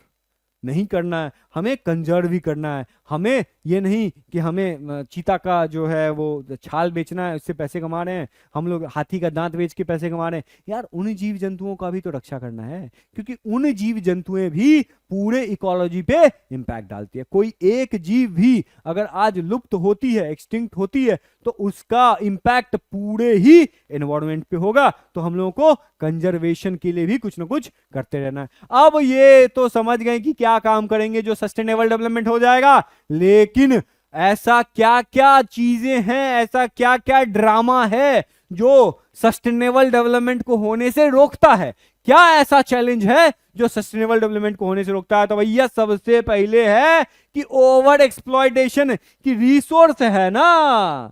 नहीं करना है, हमें कंजर्व भी करना है। हमें ये नहीं कि हमें चीता का जो है वो छाल बेचना है, उससे पैसे कमा रहे हैं, हम लोग हाथी का दांत बेच के पैसे कमा रहे हैं। यार उन जीव जंतुओं का भी तो रक्षा करना है, क्योंकि उन जीव जंतुएं भी पूरे इकोलॉजी पे इंपैक्ट डालती है। कोई एक जीव भी अगर आज लुप्त होती है, एक्सटिंक्ट होती है, तो उसका इंपैक्ट पूरे ही एनवायरनमेंट पे होगा। तो हम लोगों को कंजर्वेशन के लिए भी कुछ ना कुछ करते रहना है। अब ये तो समझ गए कि क्या काम करेंगे जो सस्टेनेबल डेवलपमेंट हो जाएगा, लेकिन ऐसा क्या क्या चीजें हैं, ऐसा क्या क्या ड्रामा है जो सस्टेनेबल डेवलपमेंट को होने से रोकता है? क्या ऐसा चैलेंज है जो सस्टेनेबल डेवलपमेंट को होने से रोकता है? तो भैया सबसे पहले है कि ओवर एक्सप्लॉयटेशन की रिसोर्स है ना,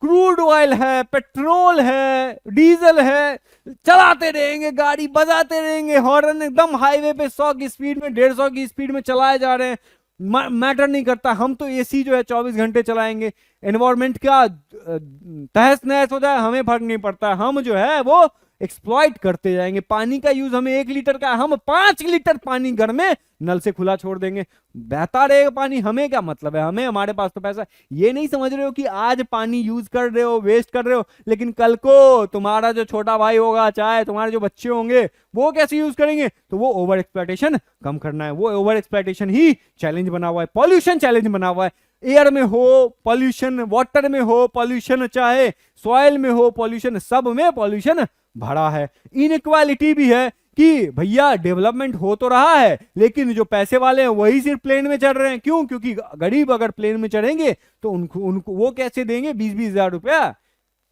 क्रूड ऑयल है, पेट्रोल है, डीजल है, चलाते रहेंगे गाड़ी, बजाते रहेंगे हॉर्न, एकदम हाईवे पे 100 की स्पीड में, 150 की स्पीड में चलाए जा रहे हैं, मैटर नहीं करता। हम तो एसी जो है 24 घंटे चलाएंगे, एनवायरमेंट का तहस नहस हो जाए हमें फर्क नहीं पड़ता, हम जो है वो एक्सप्लॉइट करते जाएंगे। पानी का यूज हमें 1 लीटर का, हम 5 लीटर पानी घर में नल से खुला छोड़ देंगे, बहता रहेगा पानी, हमें क्या मतलब है, हमें, हमारे पास तो पैसा। ये नहीं समझ रहे हो कि आज पानी यूज कर रहे हो, वेस्ट कर रहे हो, लेकिन कल को तुम्हारा जो छोटा भाई होगा, चाहे तुम्हारे जो बच्चे होंगे, वो कैसे यूज करेंगे? तो वो ओवर एक्सप्लॉयटेशन कम करना है। वो ओवर एक्सप्लॉयटेशन ही चैलेंज बना हुआ है, पॉल्यूशन चैलेंज बना हुआ है। एयर में हो पॉल्यूशन, वाटर में हो पॉल्यूशन, चाहे सॉइल में हो पॉल्यूशन, सब में पॉल्यूशन भरा है। इनइक्वालिटी भी है कि भैया डेवलपमेंट हो तो रहा है, लेकिन जो पैसे वाले हैं वही सिर्फ प्लेन में चढ़ रहे हैं। क्यों? क्योंकि गरीब अगर प्लेन में चढ़ेंगे तो उनको वो कैसे देंगे? 20-20 हजार रुपया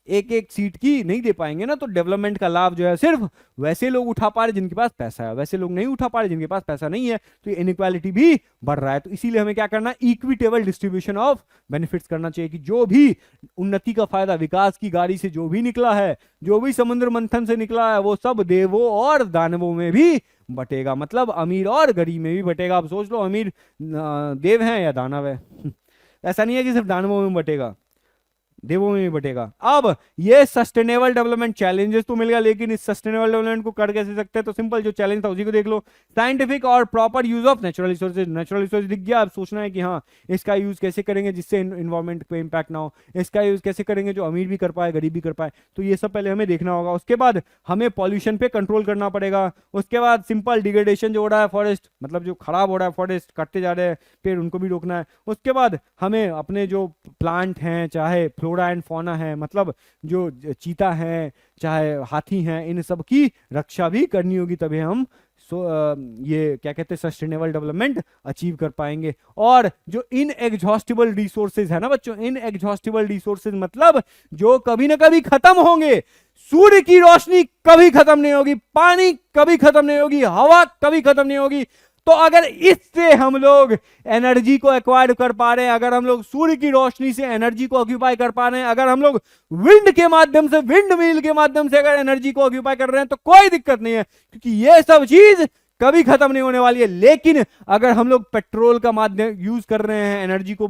एक एक सीट की नहीं दे पाएंगे ना। तो डेवलपमेंट का लाभ जो है सिर्फ वैसे लोग उठा पा रहे जिनके पास पैसा है, वैसे लोग नहीं उठा पा रहे जिनके पास पैसा नहीं है। तो ये इनइक्वालिटी भी बढ़ रहा है। तो इसीलिए हमें क्या करना है? इक्विटेबल डिस्ट्रीब्यूशन ऑफ बेनिफिट्स करना चाहिए कि जो भी उन्नति का फायदा विकास की गाड़ी से जो भी निकला है, जो भी समुद्र मंथन से निकला है, वो सब देवों और दानवों में भी बटेगा, मतलब अमीर और गरीब में भी बटेगा। अब सोच लो अमीर देव है या दानव है, ऐसा नहीं है कि सिर्फ दानवों में बटेगा, देवों में भी बटेगा। अब ये सस्टेनेबल डेवलपमेंट चैलेंजेस तो मिल गया, लेकिन इस सस्टेनेबल डेवलपमेंट को कर कैसे सकते हैं? तो सिंपल जो चैलेंज था उसी को देख लो। साइंटिफिक और proper use of natural resources. Natural resource दिख गया, अब सोचना है कि हाँ इसका यूज कैसे करेंगे जिससे इन्वायरमेंट पे इंपैक्ट ना हो, इसका यूज कैसे करेंगे जो अमीर भी कर पाए गरीब भी कर पाए। तो ये सब पहले हमें देखना होगा। उसके बाद हमें पॉल्यूशन पे कंट्रोल करना पड़ेगा। उसके बाद सिंपल डिग्रेडेशन जो हो रहा है फॉरेस्ट, मतलब जो खराब हो रहा है फॉरेस्ट, कटते जा रहे हैं पेड़, उनको भी रोकना है। उसके बाद हमें अपने जो प्लांट हैं, चाहे फ्लोरा एंड फौना है, मतलब जो चीता है चाहे हाथी हैं, इन सब की रक्षा भी करनी होगी, तभी हम ये क्या कहते हैं सस्टेनेबल डेवलपमेंट अचीव कर पाएंगे। और जो इनएग्जॉस्टिबल रिसोर्सेज है ना बच्चों, इनएग्जॉस्टिबल रिसोर्सेज मतलब जो कभी ना कभी खत्म होंगे। सूर्य की रोशनी कभी खत्म नहीं होगी, पानी कभी खत्म नहीं होगी, हवा कभी खत्म नहीं होगी। तो अगर इससे हम लोग एनर्जी को एक्वायर कर पा रहे हैं, अगर हम लोग सूर्य की रोशनी से एनर्जी को ऑक्यूपाई कर पा रहे हैं, अगर हम लोग विंड के माध्यम से, विंड मिल के माध्यम से अगर एनर्जी को ऑक्यूपाई कर रहे हैं, तो कोई दिक्कत नहीं है, क्योंकि ये सब चीज कभी खत्म नहीं होने वाली है। लेकिन अगर हम लोग पेट्रोल का माध्यम यूज कर रहे हैं एनर्जी को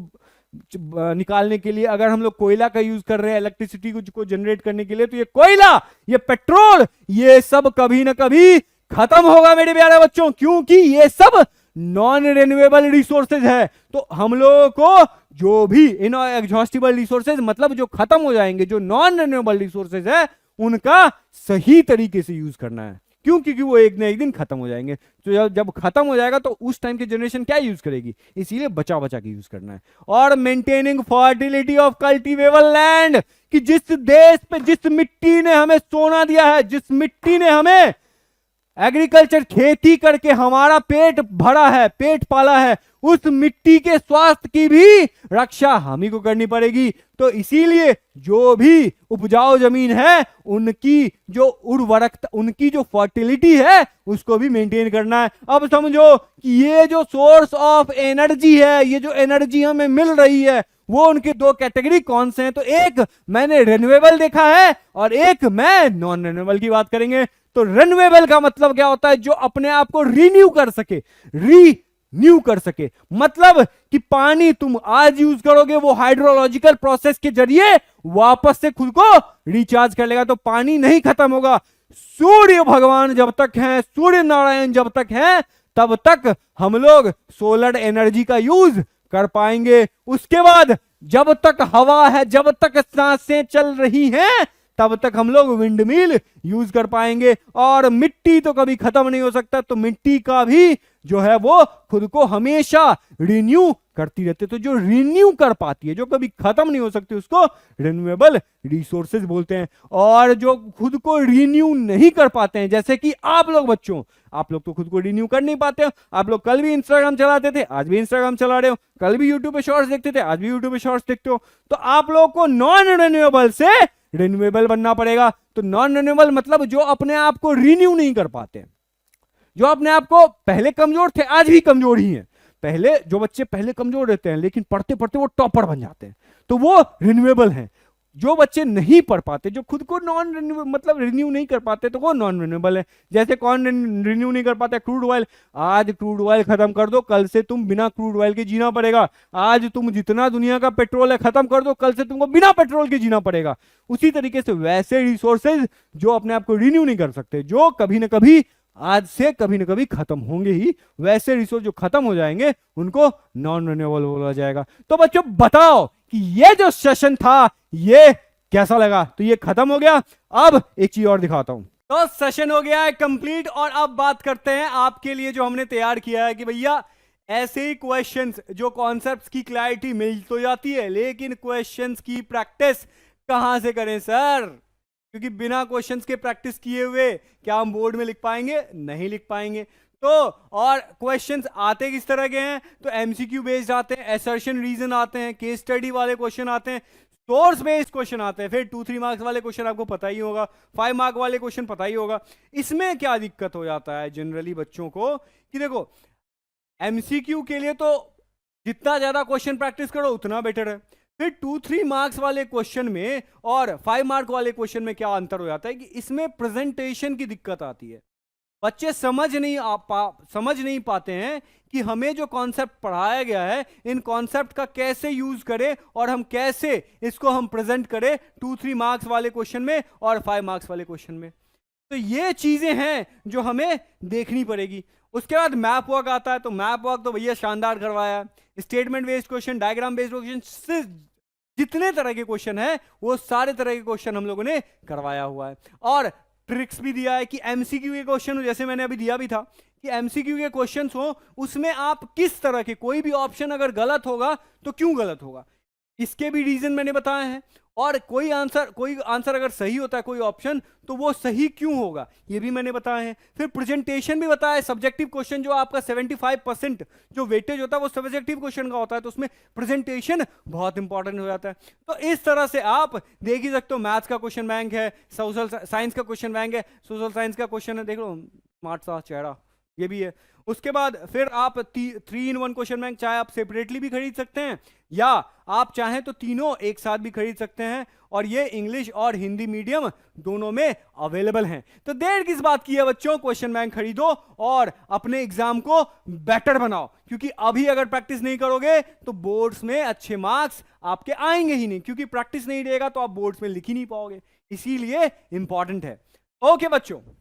निकालने के लिए, अगर हम लोग कोयला का यूज कर रहे हैं इलेक्ट्रिसिटी को जनरेट करने के लिए, तो ये कोयला, ये पेट्रोल, ये सब कभी ना कभी खत्म होगा मेरे प्यारे बच्चों, क्योंकि ये सब नॉन रिन्यूएबल रिसोर्सेज है। तो हम लोगों को जो भी इनएग्जॉस्टिबल रिसोर्सेज मतलब जो खत्म हो जाएंगे, जो नॉन रिन्यूएबल रिसोर्सेज है, उनका सही तरीके से यूज करना है। क्यों? क्योंकि वो एक ना एक दिन खत्म हो जाएंगे। तो जब खत्म हो जाएगा तो उस टाइम की जनरेशन क्या यूज करेगी, इसीलिए बचा बचा के यूज करना है। और maintaining fertility of cultivable land, कि जिस देश पे, जिस मिट्टी ने हमें सोना दिया है, जिस मिट्टी ने हमें एग्रीकल्चर खेती करके हमारा पेट भरा है, पेट पाला है, उस मिट्टी के स्वास्थ्य की भी रक्षा हम ही को करनी पड़ेगी। तो इसीलिए जो भी उपजाऊ जमीन है, उनकी जो उर्वरकता, उनकी जो फर्टिलिटी है, उसको भी मेंटेन करना है। अब समझो कि ये जो सोर्स ऑफ एनर्जी है, ये जो एनर्जी हमें मिल रही है, वो उनके दो कैटेगरी कौन से हैं? तो एक मैंने रिन्यूएबल देखा है और एक मैं नॉन रिन्यूएबल की बात करेंगे। तो रिन्यूएबल का मतलब क्या होता है? जो अपने आप को रिन्यू कर सके, न्यू कर सके। मतलब कि पानी तुम आज यूज करोगे, वो हाइड्रोलॉजिकल प्रोसेस के जरिए वापस से खुद को रिचार्ज कर लेगा। तो पानी नहीं खत्म होगा। सूर्य भगवान जब तक हैं, सूर्य नारायण जब तक हैं, तब तक हम लोग सोलर एनर्जी का यूज कर पाएंगे। उसके बाद जब तक हवा है, जब तक सांसें चल रही हैं, तब तक हम लोग विंड मिल यूज कर पाएंगे। और मिट्टी तो कभी खत्म नहीं हो सकता, तो मिट्टी का भी जो है वो खुद को हमेशा रिन्यू करती रहती है। तो जो रिन्यू कर पाती है, जो कभी खत्म नहीं हो सकती, उसको रिन्यूएबल रिसोर्सेज बोलते हैं। और जो खुद को रिन्यू नहीं कर पाते हैं, जैसे कि आप लोग बच्चों, आप लोग तो खुद को रिन्यू कर नहीं पाते हो। आप लोग कल भी इंस्टाग्राम चलाते थे, आज भी इंस्टाग्राम चला रहे हो, कल भी यूट्यूब पे शॉर्ट्स देखते थे, आज भी यूट्यूब पे शॉर्ट्स देखते हो। तो आप लोग को नॉन रिन्यूएबल से रिन्यूएबल बनना पड़ेगा। तो नॉन रिन्यूएबल मतलब जो अपने आप को रिन्यू नहीं कर पाते, जो अपने आप को पहले कमजोर थे, आज भी कमजोर ही हैं। पहले जो बच्चे पहले कमजोर रहते हैं, लेकिन पढ़ते पढ़ते वो टॉपर बन जाते हैं, तो वो रिन्यूएबल हैं। जो बच्चे नहीं पढ़ पाते, जो खुद को नॉन रिन्यू मतलब रिन्यू नहीं कर पाते, तो वो नॉन रिन्यूएबल है। जैसे कौन रिन्यू नहीं कर पाता? Crude oil. आज क्रूड ऑयल खत्म कर दो, कल से तुम बिना क्रूड ऑयल के जीना पड़ेगा। आज तुम जितना दुनिया का पेट्रोल है खत्म कर दो, कल से तुमको बिना पेट्रोल के जीना पड़ेगा। उसी तरीके से वैसे रिसोर्सेज जो अपने आप को रिन्यू नहीं कर सकते, जो कभी ना कभी, आज से कभी ना कभी खत्म होंगे ही, वैसे रिसोर्स जो खत्म हो जाएंगे उनको नॉन रिन्यूएबल बोला जाएगा। तो बच्चों बताओ कि ये जो सेशन था ये कैसा लगा? तो ये खत्म हो गया। अब एक चीज और दिखाता हूं। तो सेशन हो गया है कंप्लीट, और अब बात करते हैं आपके लिए जो हमने तैयार किया है कि भैया ऐसे ही क्वेश्चंस, जो कॉन्सेप्ट्स की क्लैरिटी मिल तो जाती है, लेकिन क्वेश्चंस की प्रैक्टिस कहां से करें सर? क्योंकि बिना क्वेश्चंस के प्रैक्टिस किए हुए क्या हम बोर्ड में लिख पाएंगे? नहीं लिख पाएंगे। तो और क्वेश्चंस आते किस तरह के हैं? तो एमसीक्यू बेस्ड आते हैं, असर्शन रीजन आते हैं, केस स्टडी वाले क्वेश्चन आते हैं, सोर्स बेस्ड क्वेश्चन आते हैं, फिर 2-3 मार्क्स वाले क्वेश्चन आपको पता ही होगा, 5 मार्क वाले क्वेश्चन पता ही होगा। इसमें क्या दिक्कत हो जाता है जनरली बच्चों को कि देखो, एमसीक्यू के लिए तो जितना ज्यादा क्वेश्चन प्रैक्टिस करो उतना बेटर है। फिर 2-3 मार्क्स वाले क्वेश्चन में और 5 मार्क वाले क्वेश्चन में क्या अंतर हो जाता है कि इसमें प्रेजेंटेशन की दिक्कत आती है। बच्चे समझ नहीं पाते हैं कि हमें जो कॉन्सेप्ट पढ़ाया गया है, इन कॉन्सेप्ट का कैसे यूज करें और हम कैसे इसको हम प्रेजेंट करें 2-3 मार्क्स वाले क्वेश्चन में और 5 मार्क्स वाले क्वेश्चन में। तो ये चीजें हैं जो हमें देखनी पड़ेगी। उसके बाद मैप वर्क आता है, तो मैप वर्क तो भैया शानदार करवाया। Statement based question, diagram based question, जितने तरह के क्वेश्चन है वो सारे तरह के क्वेश्चन हम लोगों ने करवाया हुआ है। और ट्रिक्स भी दिया है कि एमसीक्यू के क्वेश्चन, जैसे मैंने अभी दिया भी था कि एमसीक्यू के क्वेश्चंस हो, उसमें आप किस तरह के, कोई भी ऑप्शन अगर गलत होगा तो क्यों गलत होगा, इसके भी रीजन मैंने बताए हैं। और कोई आंसर अगर सही होता है कोई ऑप्शन, तो वो सही क्यों होगा ये भी मैंने बताया है। फिर प्रेजेंटेशन भी बताया है। सब्जेक्टिव क्वेश्चन जो आपका 75% जो वेटेज होता है वो सब्जेक्टिव क्वेश्चन का होता है, तो उसमें प्रेजेंटेशन बहुत इंपॉर्टेंट हो जाता है। तो इस तरह से आप देख ही सकते हो, मैथ्स का क्वेश्चन बैंक है, सोशल साइंस का क्वेश्चन बैंक है, सोशल साइंस का क्वेश्चन है, देख लो स्मार्ट सा चेहरा ये भी है। उसके बाद फिर आप 3-in-1 क्वेश्चन बैंक चाहे आप सेपरेटली भी खरीद सकते हैं या आप चाहें तो तीनों एक साथ भी खरीद सकते हैं, और ये इंग्लिश और हिंदी मीडियम दोनों में अवेलेबल हैं। तो देर किस बात की है बच्चों, क्वेश्चन बैंक खरीदो और अपने एग्जाम को बेटर बनाओ, क्योंकि अभी अगर प्रैक्टिस नहीं करोगे तो बोर्ड्स में अच्छे मार्क्स आपके आएंगे ही नहीं, क्योंकि प्रैक्टिस नहीं रहेगा तो आप बोर्ड्स में लिख ही नहीं पाओगे, इसीलिए इंपॉर्टेंट है। ओके बच्चों।